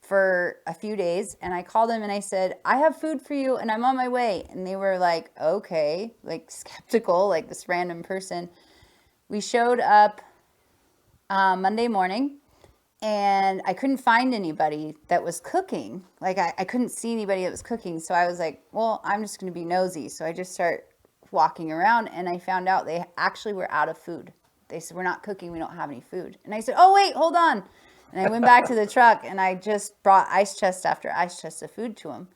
for a few days. And I called them and I said, I have food for you and I'm on my way. And they were like, okay, like skeptical, like this random person. We showed up Monday morning, and I couldn't find anybody that was cooking. Like, I couldn't see anybody that was cooking. So I was like, well, I'm just going to be nosy. So I just start walking around, and I found out they actually were out of food. They said, we're not cooking. We don't have any food. And I said, oh, wait, hold on. And I went back to the truck, and I just brought ice chest after ice chest of food to them.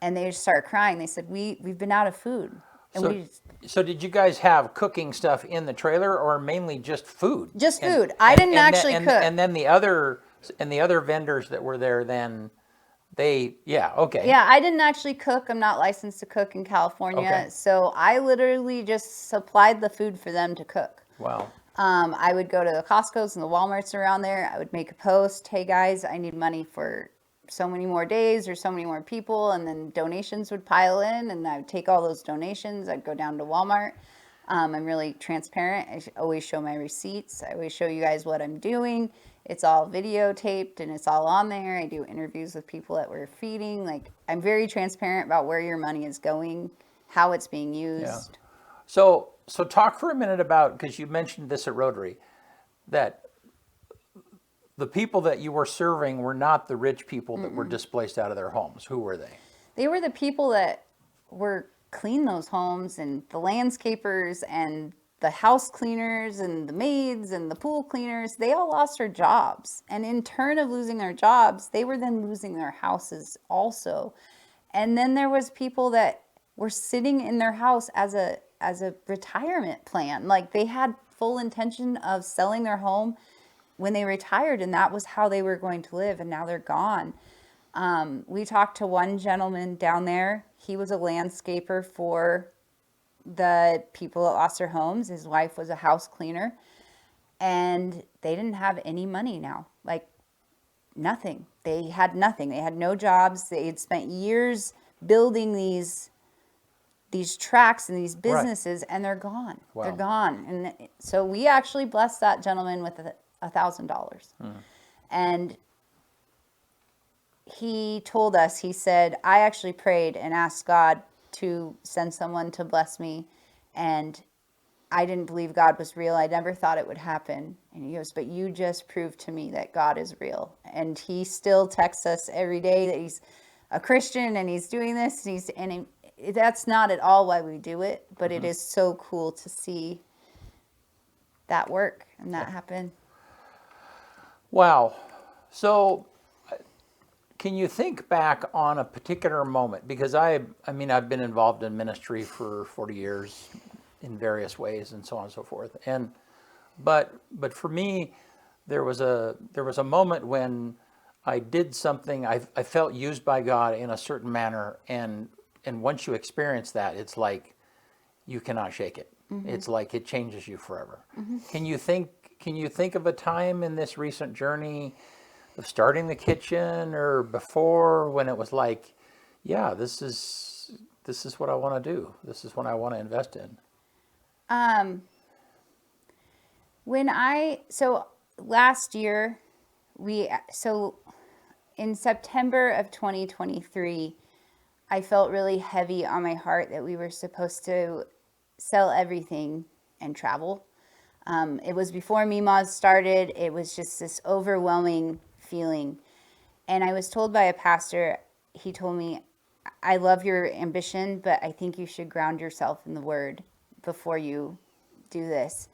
And they just started crying. They said, we've been out of food. And So did you guys have cooking stuff in the trailer, or mainly just food? Just food. I didn't actually cook. And then the other vendors that were there, then okay. Yeah, I didn't actually cook. I'm not licensed to cook in California. Okay. So I literally just supplied the food for them to cook. Wow. I would go to the Costco's and the Walmarts around there. I would make a post. Hey guys, I need money for so many more days or so many more people. And then donations would pile in, and I would take all those donations. I'd go down to Walmart. I'm really transparent. I always show my receipts. I always show you guys what I'm doing. It's all videotaped and it's all on there. I do interviews with people that we're feeding. Like, I'm very transparent about where your money is going, how it's being used. Yeah. So talk for a minute about, because you mentioned this at Rotary, that the people that you were serving were not the rich people that were displaced out of their homes. Who were they? They were the people that were clean those homes, and the landscapers and the house cleaners and the maids and the pool cleaners. They all lost their jobs. And in turn of losing their jobs, they were then losing their houses also. And then there was people that were sitting in their house as a retirement plan. Like, they had full intention of selling their home when they retired, and that was how they were going to live, and now they're gone. We talked to one gentleman down there. He was a landscaper for the people that lost their homes. His wife was a house cleaner, and they didn't have any money now. Like, nothing. They had nothing. They had no jobs. They had spent years building these tracks and these businesses, and they're gone. Wow. They're gone. And so we actually blessed that gentleman with $1,000. And he told us, he said, I actually prayed and asked God to send someone to bless me, and I didn't believe God was real. I never thought it would happen. And he goes, but you just proved to me that God is real. And he still texts us every day that he's a Christian and he's doing this. That's not at all why we do it, but it is so cool to see that work and that happen. Wow. So can you think back on a particular moment? Because I've been involved in ministry for 40 years in various ways and so on and so forth. But for me, there was a moment when I did something, I felt used by God in a certain manner, and once you experience that, it's like you cannot shake it. It's like it changes you forever. Can you think of a time in this recent journey of starting the kitchen or before when it was like, yeah, this is what I want to do. This is what I want to invest in. Last year, in September of 2023, I felt really heavy on my heart that we were supposed to sell everything and travel. It was before Mima's started. It was just this overwhelming feeling. And I was told by a pastor, he told me, I love your ambition, but I think you should ground yourself in the Word before you do this.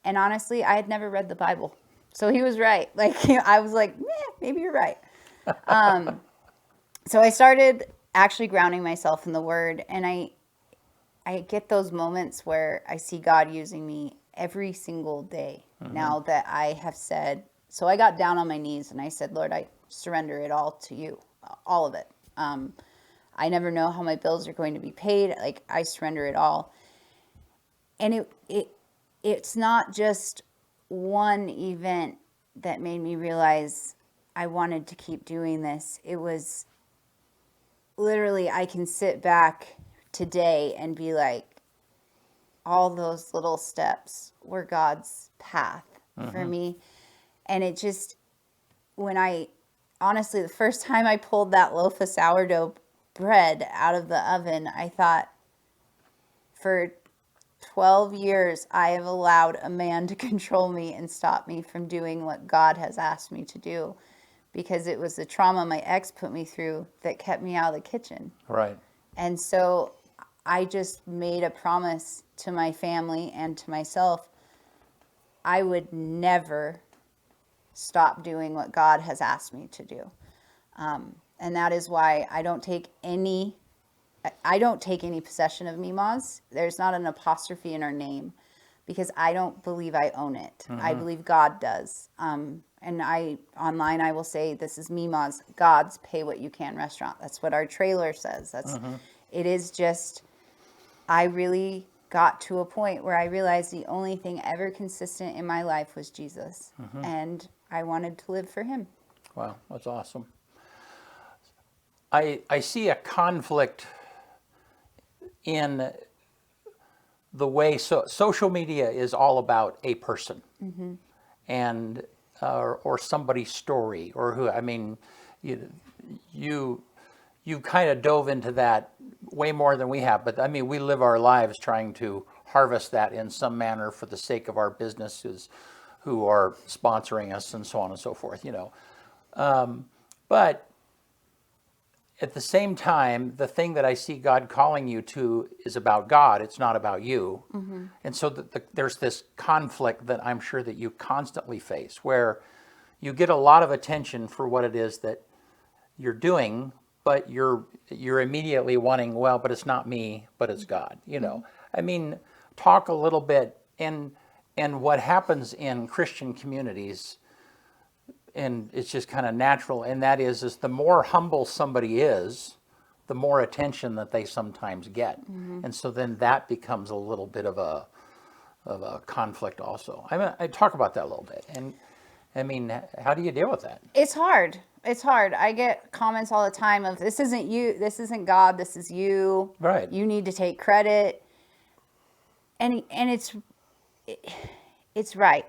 And honestly, I had never read the Bible. So he was right. I was like, maybe you're right. So I started actually grounding myself in the Word, and I get those moments where I see God using me every single day now that I have said. So I got down on my knees and I said, Lord, I surrender it all to you, all of it. I never know how my bills are going to be paid. I surrender it all. And it's not just one event that made me realize I wanted to keep doing this. It was literally, I can sit back today and be like, all those little steps were God's path for me. And it just, honestly, the first time I pulled that loaf of sourdough bread out of the oven, I thought, for 12 years, I have allowed a man to control me and stop me from doing what God has asked me to do, because it was the trauma my ex put me through that kept me out of the kitchen. Right. And so I just made a promise to my family and to myself, I would never stop doing what God has asked me to do. And that is why I don't take any possession of Mima's. There's not an apostrophe in our name, because I don't believe I own it. I believe God does. And online I will say, this is Mima's, God's Pay What You Can restaurant. That's what our trailer says. It is just, I really got to a point where I realized the only thing ever consistent in my life was Jesus. And I wanted to live for him. Wow, that's awesome. I see a conflict in the way social media is all about a person and or somebody's story, or who. I mean, you kind of dove into that way more than we have, but I mean, we live our lives trying to harvest that in some manner for the sake of our businesses who are sponsoring us and so on and so forth, but at the same time, the thing that I see God calling you to is about God. It's not about you. And so there's this conflict that I'm sure that you constantly face, where you get a lot of attention for what it is that you're doing, but you're immediately wanting, well, but it's not me, but it's God. I mean, talk a little bit, and what happens in Christian communities and it's just kind of natural. And that is the more humble somebody is, the more attention that they sometimes get. And so then that becomes a little bit of a conflict also. I mean, I talk about that a little bit. And I mean, how do you deal with that? It's hard. It's hard. I get comments all the time of, this isn't you, this isn't God, this is you. Right. You need to take credit. And it's right.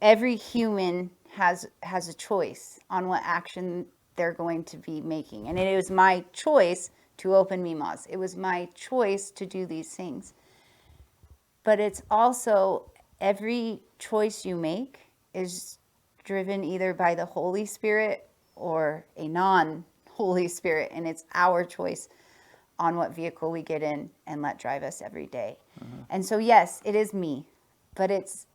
Every human has a choice on what action they're going to be making. And it was my choice to open Mima's. It was my choice to do these things. But it's also, every choice you make is driven either by the Holy Spirit or a non-Holy Spirit. And it's our choice on what vehicle we get in and let drive us every day. And so, yes, it is me, but it's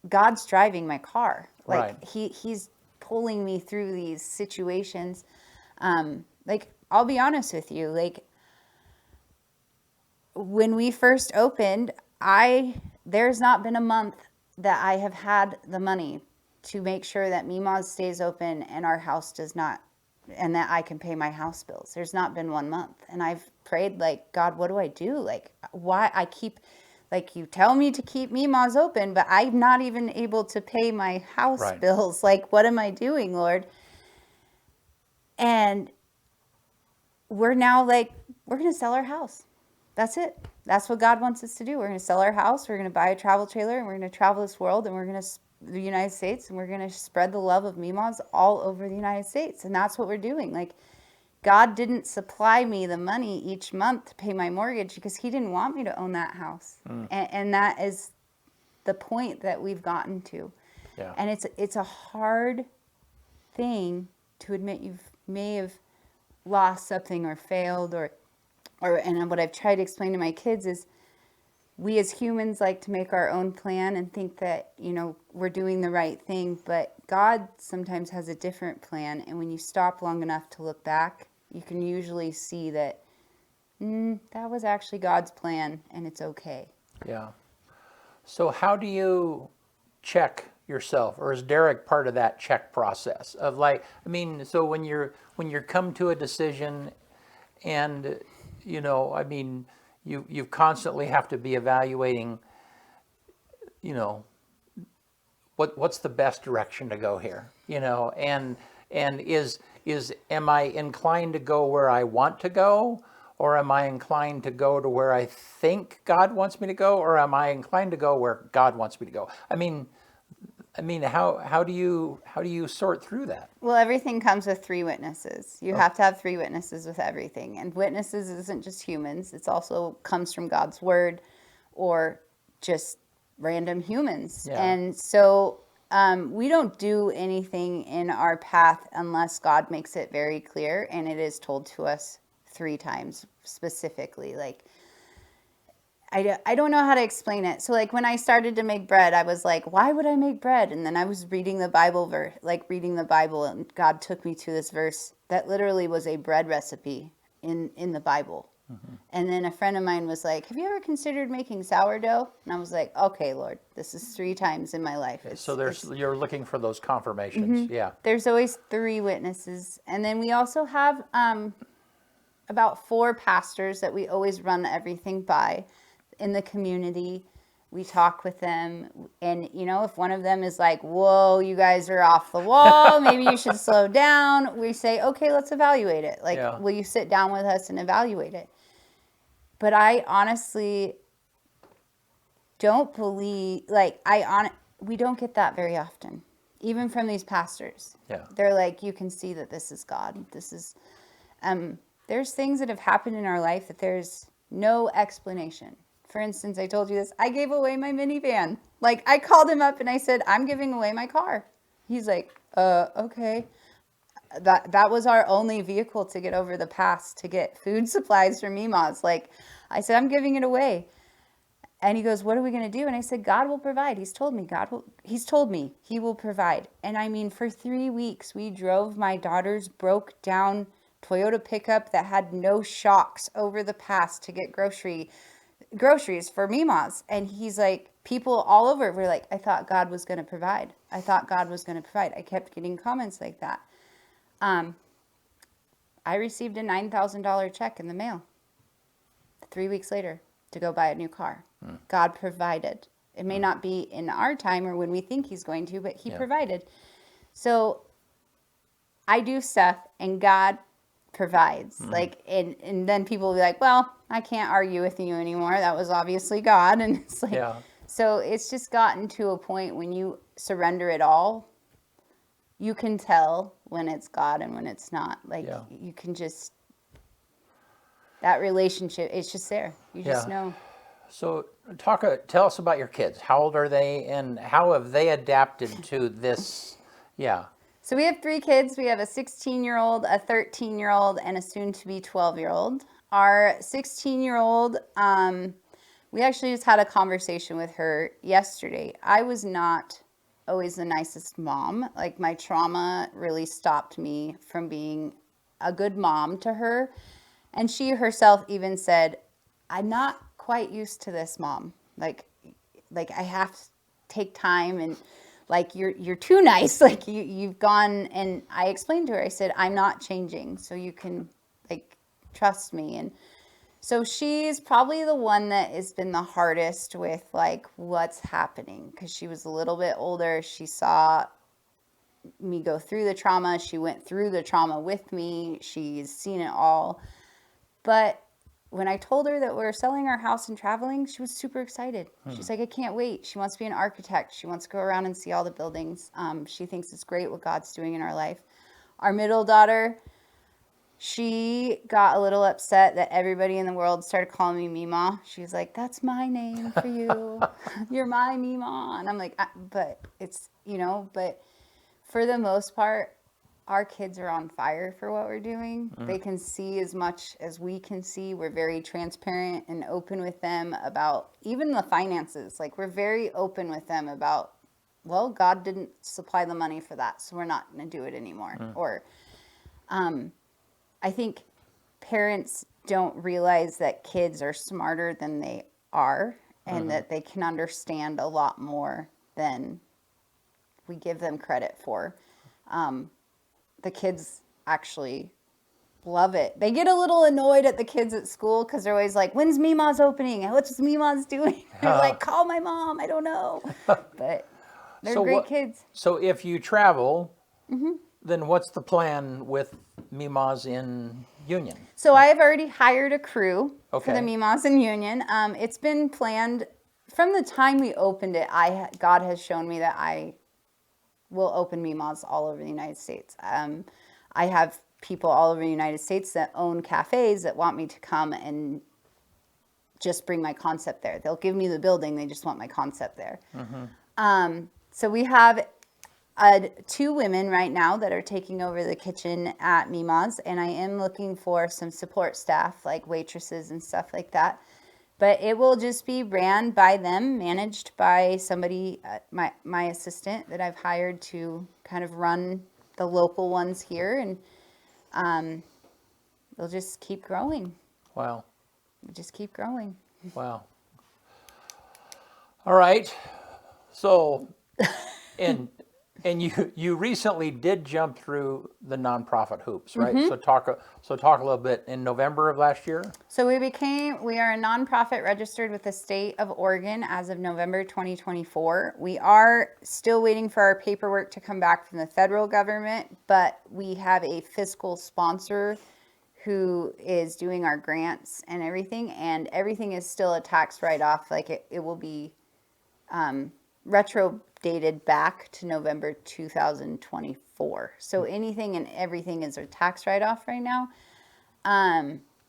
God's driving my car. Like, right. He's pulling me through these situations. Like, I'll be honest with you, like, when we first opened, there's not been a month that I have had the money to make sure that Mima's stays open and our house does not, and that I can pay my house bills. There's not been 1 month. And I've prayed, like, God, what do I do? Like, why I keep, like, you tell me to keep Mima's open, but I'm not even able to pay my house Right. bills. Like, what am I doing, Lord? And we're now like, we're going to sell our house. That's it. That's what God wants us to do. We're going to sell our house. We're going to buy a travel trailer, and we're going to travel this world, and we're going to the United States, and we're going to spread the love of Mima's all over the United States. And that's what we're doing. Like, God didn't supply me the money each month to pay my mortgage because he didn't want me to own that house. And that is the point that we've gotten to. Yeah. And it's a hard thing to admit you may have lost something or failed or and what I've tried to explain to my kids is, we as humans like to make our own plan and think that, we're doing the right thing, but God sometimes has a different plan. And when you stop long enough to look back, you can usually see that that was actually God's plan, and it's okay. Yeah. So how do you check yourself, or is Derek part of that check process of, like, I mean, so when you're come to a decision, and I mean, you constantly have to be evaluating, what's the best direction to go here, and is am I inclined to go where I want to go, or am I inclined to go to where I think God wants me to go, or am I inclined to go where God wants me to go? I mean, how do you sort through that? Well, everything comes with 3 witnesses. You have to have 3 witnesses with everything. And witnesses isn't just humans. It's also comes from God's word or just random humans. Yeah. And so we don't do anything in our path unless God makes it very clear. And it is told to us 3 times specifically. Like, I don't know how to explain it. So, like, when I started to make bread, I was like, why would I make bread? And then I was reading the Bible, and God took me to this verse that literally was a bread recipe in the Bible. And then a friend of mine was like, have you ever considered making sourdough? And I was like, okay, Lord, this is 3 times in my life. You're looking for those confirmations. Yeah. There's always 3 witnesses. And then we also have about 4 pastors that we always run everything by in the community. We talk with them, and if one of them is like, whoa, you guys are off the wall, maybe you should slow down, we say, okay, let's evaluate it. Like, Yeah. will you sit down with us and evaluate it? But I honestly don't believe, we don't get that very often, even from these pastors. Yeah. They're like, you can see that this is God. This is there's things that have happened in our life that there's no explanation. For instance, I told you this, I gave away my minivan. Like, I called him up and I said, I'm giving away my car. He's like, okay. That was our only vehicle to get over the pass to get food supplies from Mima's. Like, I said, I'm giving it away. And he goes, what are we going to do? And I said, God will provide. He's told me he will provide. And I mean, for 3 weeks, we drove my daughter's broke down Toyota pickup that had no shocks over the pass to get grocery. groceries for Mima's. And he's like, people all over were like, I thought God was going to provide. I thought God was going to provide. I kept getting comments like that. I received a $9,000 check in the mail 3 weeks later to go buy a new car. God provided. It may not be in our time or when we think he's going to, but he provided. So I do stuff and God provides. Like, and then people will be like, well, I can't argue with you anymore. That was obviously God. And it's like, so it's just gotten to a point when you surrender it all, you can tell when it's God and when it's not. Like, you can just, that relationship, it's just there. You just know. So tell us about your kids. How old are they, and how have they adapted to this? Yeah. So we have 3 kids. We have a 16-year-old, a 13-year-old, and a soon-to-be 12-year-old. Our 16-year-old, we actually just had a conversation with her yesterday. I was not always the nicest mom. Like, my trauma really stopped me from being a good mom to her. And she herself even said, I'm not quite used to this, Mom. Like I have to take time, and like you're too nice. Like you've gone. And I explained to her, I said, I'm not changing, so you can like trust me. And so she's probably the one that has been the hardest with like what's happening, because she was a little bit older. She saw me go through the trauma. She went through the trauma with me. She's seen it all. But when I told her that we're selling our house and traveling, she was super excited. She's like, I can't wait. She wants to be an architect. She wants to go around and see all the buildings. She thinks it's great what God's doing in our life. Our middle daughter, she got a little upset that everybody in the world started calling me Mima. She's like, that's my name for you. You're my Mima. And I'm like, but it's, but for the most part, our kids are on fire for what we're doing. They can see as much as we can see. We're very transparent and open with them about even the finances. Like, we're very open with them about, well, God didn't supply the money for that, so we're not going to do it anymore. Or I think parents don't realize that kids are smarter than they are, and that they can understand a lot more than we give them credit for. The kids actually love it. They get a little annoyed at the kids at school because they're always like, when's Mima's opening? What's Mima's doing? They're like, call my mom. I don't know. But they're great kids. So if you travel, then what's the plan with Mima's in Union? So I have already hired a crew for the Mima's in Union. It's been planned from the time we opened it. God has shown me that I will open Mima's all over the United States. I have people all over the United States that own cafes that want me to come and just bring my concept there. They'll give me the building. They just want my concept there. So we have 2 women right now that are taking over the kitchen at Mima's, and I am looking for some support staff, like waitresses and stuff like that. But it will just be ran by them, managed by somebody, my assistant that I've hired to kind of run the local ones here, and they'll just keep growing. Wow. We'll just keep growing. Wow. All right. So, and you recently did jump through the nonprofit hoops, right? So talk a little bit. In November of last year. So we are a nonprofit registered with the state of Oregon as of November 2024. We are still waiting for our paperwork to come back from the federal government, but we have a fiscal sponsor who is doing our grants and everything is still a tax write-off. Like it will be retro dated back to November 2024. So anything and everything is a tax write-off right now.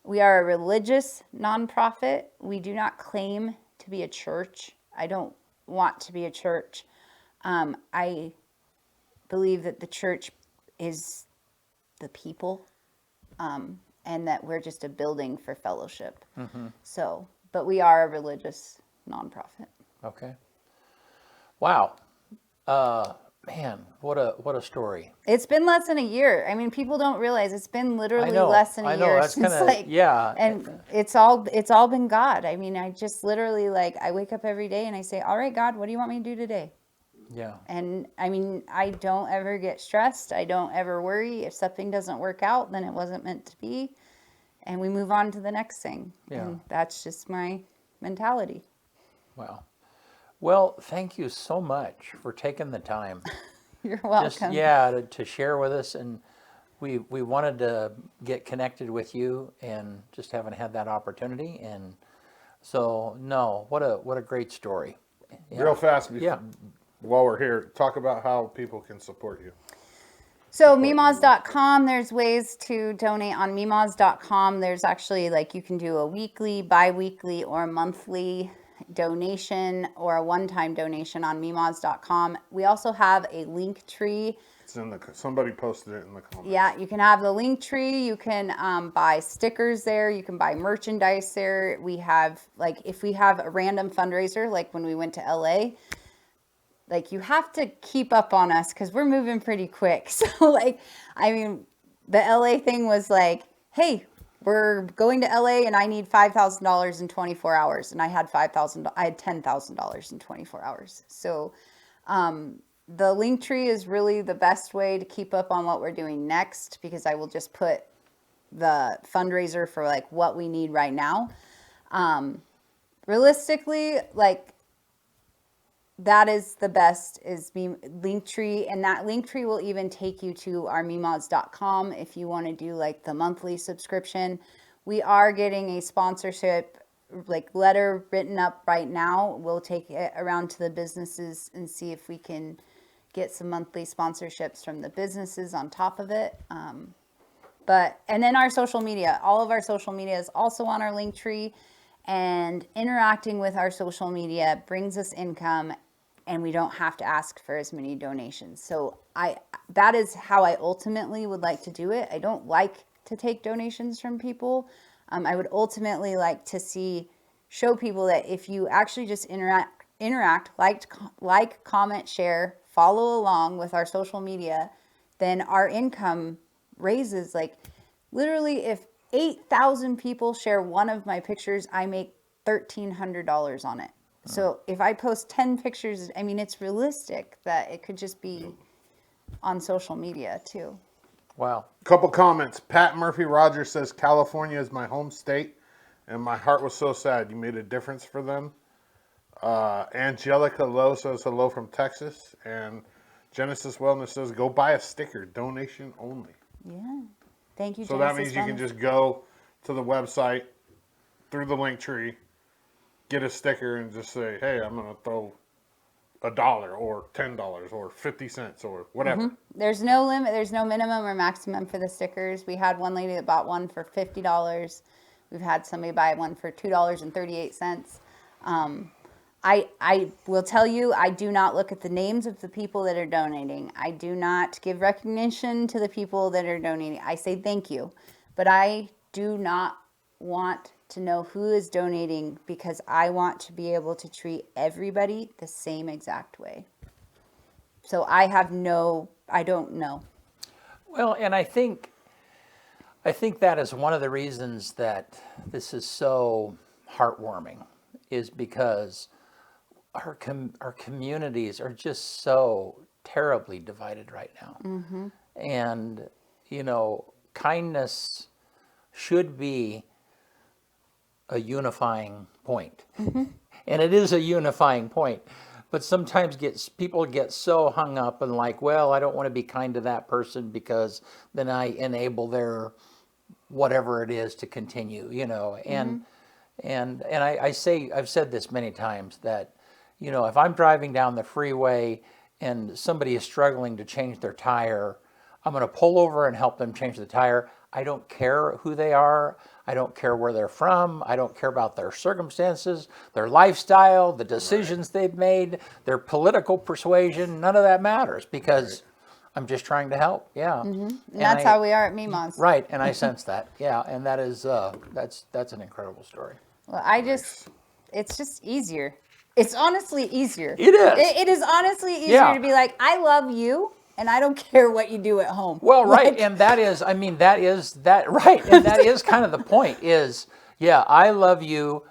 We are a religious nonprofit. We do not claim to be a church. I don't want to be a church. I believe that the church is the people, and that we're just a building for fellowship. So, but we are a religious nonprofit. Okay. Wow. Man, what a story. It's been less than a year. I mean, people don't realize it's been literally know, less than I a know, year that's since kinda- yeah. and it's all been God. I mean, I just literally I wake up every day and I say, "All right, God, what do you want me to do today?" Yeah. And I mean, I don't ever get stressed. I don't ever worry. If something doesn't work out, then it wasn't meant to be, and we move on to the next thing. Yeah. And that's just my mentality. Wow. Well, thank you so much for taking the time. You're Just welcome. to share with us, and we wanted to get connected with you and just haven't had that opportunity, and so no, what a great story. Yeah. Real fast, Yeah. while we're here, talk about how people can support you. So Mimaz.com, there's ways to donate on Mimaz.com. There's actually you can do a weekly, bi-weekly, or monthly donation or a one-time donation on Mimaz.com. We also have a link tree. It's in somebody posted it in the comments. Yeah, you can have the link tree. You can buy stickers there. You can buy merchandise there. We have if we have a random fundraiser, like when we went to LA, you have to keep up on us because we're moving pretty quick. So I mean, the LA thing was hey, we're going to LA and I need $5,000 in 24 hours. And I had $10,000 in 24 hours. So the link tree is really the best way to keep up on what we're doing next, because I will just put the fundraiser for what we need right now. Realistically, that is the best is Linktree, and that Linktree will even take you to our Mimaz.com if you want to do the monthly subscription. We are getting a sponsorship letter written up right now. We'll take it around to the businesses and see if we can get some monthly sponsorships from the businesses on top of it. And then our social media, all of our social media is also on our Linktree. And interacting with our social media brings us income, and we don't have to ask for as many donations. So that is how I ultimately would like to do it. I don't like to take donations from people. I would ultimately like to show people that if you actually just interact, like, comment, share, follow along with our social media, then our income raises. Literally, if 8,000 people share one of my pictures, I make $1,300 on it. So if I post 10 pictures, I mean, it's realistic that it could just be on social media too. Wow. Couple comments. Pat Murphy Rogers says, California is my home state, and my heart was so sad. You made a difference for them. Angelica Lowe says hello from Texas. And Genesis Wellness says, go buy a sticker. Donation only. Yeah. Thank you, So Genesis that means you can Wellness. just go to the website through the link tree, get a sticker, and just say, hey, I'm going to throw $1 or $10 or 50 cents or whatever. There's no limit. There's no minimum or maximum for the stickers. We had one lady that bought one for $50. We've had somebody buy one for $2.38. I will tell you, I do not look at the names of the people that are donating. I do not give recognition to the people that are donating. I say thank you, but I do not want to know who is donating, because I want to be able to treat everybody the same exact way. So I don't know. Well, and I think that is one of the reasons that this is so heartwarming, is because our communities are just so terribly divided right now. And, kindness should be a unifying point. And it is a unifying point. But sometimes people get so hung up and well, I don't want to be kind to that person because then I enable their whatever it is to continue, And I've said this many times that, if I'm driving down the freeway and somebody is struggling to change their tire, I'm going to pull over and help them change the tire. I don't care who they are. I don't care where they're from. I don't care about their circumstances, their lifestyle, the decisions they've made, their political persuasion. None of that matters, because I'm just trying to help. Yeah. And that's how we are at Mimaz. Right. And I sense that. Yeah. And that is, that's an incredible story. Well, it's just easier. It's honestly easier. It is. It is honestly easier Yeah. to be like, I love you, and I don't care what you do at home. Well, right, Like, and that is, I mean, right, and that is kind of the point. Is yeah, I love you,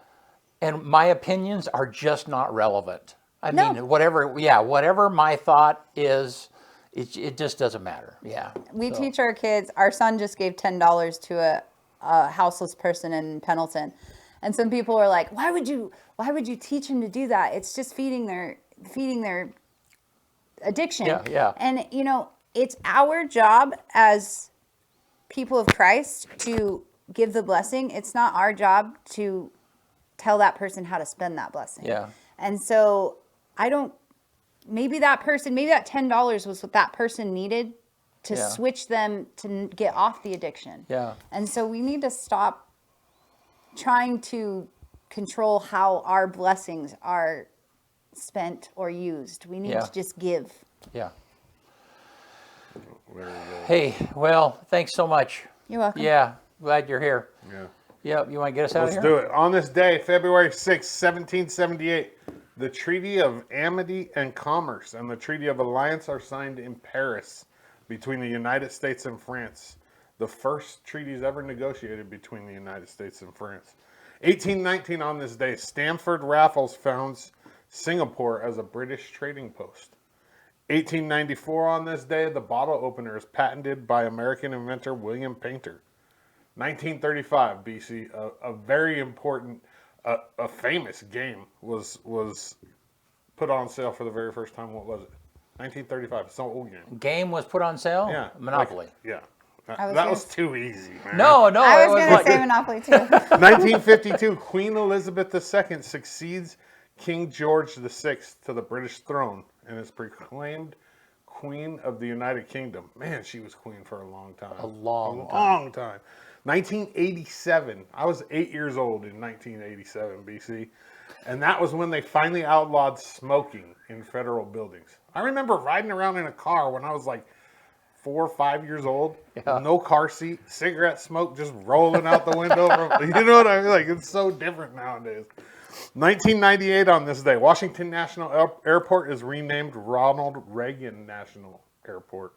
and my opinions are just not relevant. I No. mean, whatever my thought is, it just doesn't matter. Yeah, we so, teach our kids. Our son just gave $10 to a houseless person in Pendleton, and some people are like, "Why would you teach him to do that? It's just feeding their addiction." Yeah. And it's our job as people of Christ to give the blessing. It's not our job to tell that person how to spend that blessing. Yeah. And so I don't. Maybe that $10 was what that person needed to Yeah. switch them to get off the addiction. Yeah. And so we need to stop trying to control how our blessings are spent or used. We need Yeah. to just give. yeah. There we go. Hey, well, thanks so much. You're welcome. Yeah, glad you're here. Yeah. Yep, you want to get us out Let's of here? do it. On this day, February 6, 1778, the Treaty of Amity and Commerce and the Treaty of Alliance are signed in Paris between the United States and France. The first treaties ever negotiated between the United States and France. 1819, on this day, Stamford Raffles founds Singapore as a British trading post. 1894, on this day, the bottle opener is patented by American inventor William Painter. 1935 BC, a very important, a famous game was put on sale for the very first time. What was it? 1935. It's an old game. Game was put on sale? Yeah. Monopoly. Yeah. I was That gonna was too easy, man. No, I it was going like- to say Monopoly too. 1952, Queen Elizabeth II succeeds King George VI to the British throne and is proclaimed Queen of the United Kingdom. Man, she was queen for a long time. A long time. 1987. I was 8 years old in 1987 BC. And that was when they finally outlawed smoking in federal buildings. I remember riding around in a car when I was like 4 or 5 years old. Yeah. No car seat, cigarette smoke just rolling out the window. You know what I mean? Like, it's so different nowadays. 1998, on this day, Washington National Airport is renamed Ronald Reagan National Airport.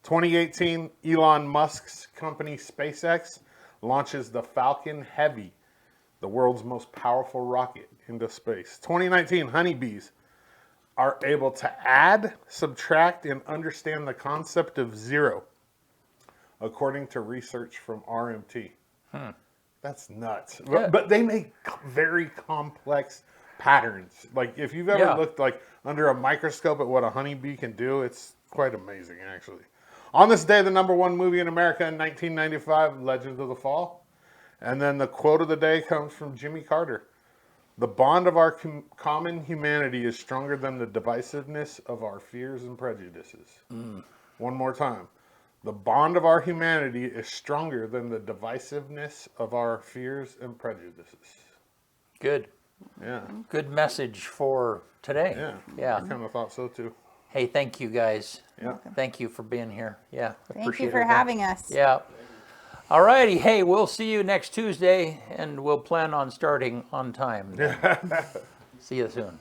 2018, Elon Musk's company SpaceX launches the Falcon Heavy, the world's most powerful rocket, into space. 2019, honeybees are able to add, subtract, and understand the concept of zero, according to research from RMT. That's nuts. Yeah. But they make very complex patterns. Like, if you've ever Yeah. looked like under a microscope at what a honeybee can do, it's quite amazing, actually. On this day, the #1 movie in America in 1995, Legends of the Fall. And then the quote of the day comes from Jimmy Carter. The bond of our common humanity is stronger than the divisiveness of our fears and prejudices. One more time. The bond of our humanity is stronger than the divisiveness of our fears and prejudices. Good. Yeah. Good message for today. Yeah. Yeah. I kind of thought so too. Hey, thank you guys. Yeah. Thank you for being here. Yeah. Thank appreciate you for it. having us. Yeah. All righty. Hey, we'll see you next Tuesday, and we'll plan on starting on time. See you soon.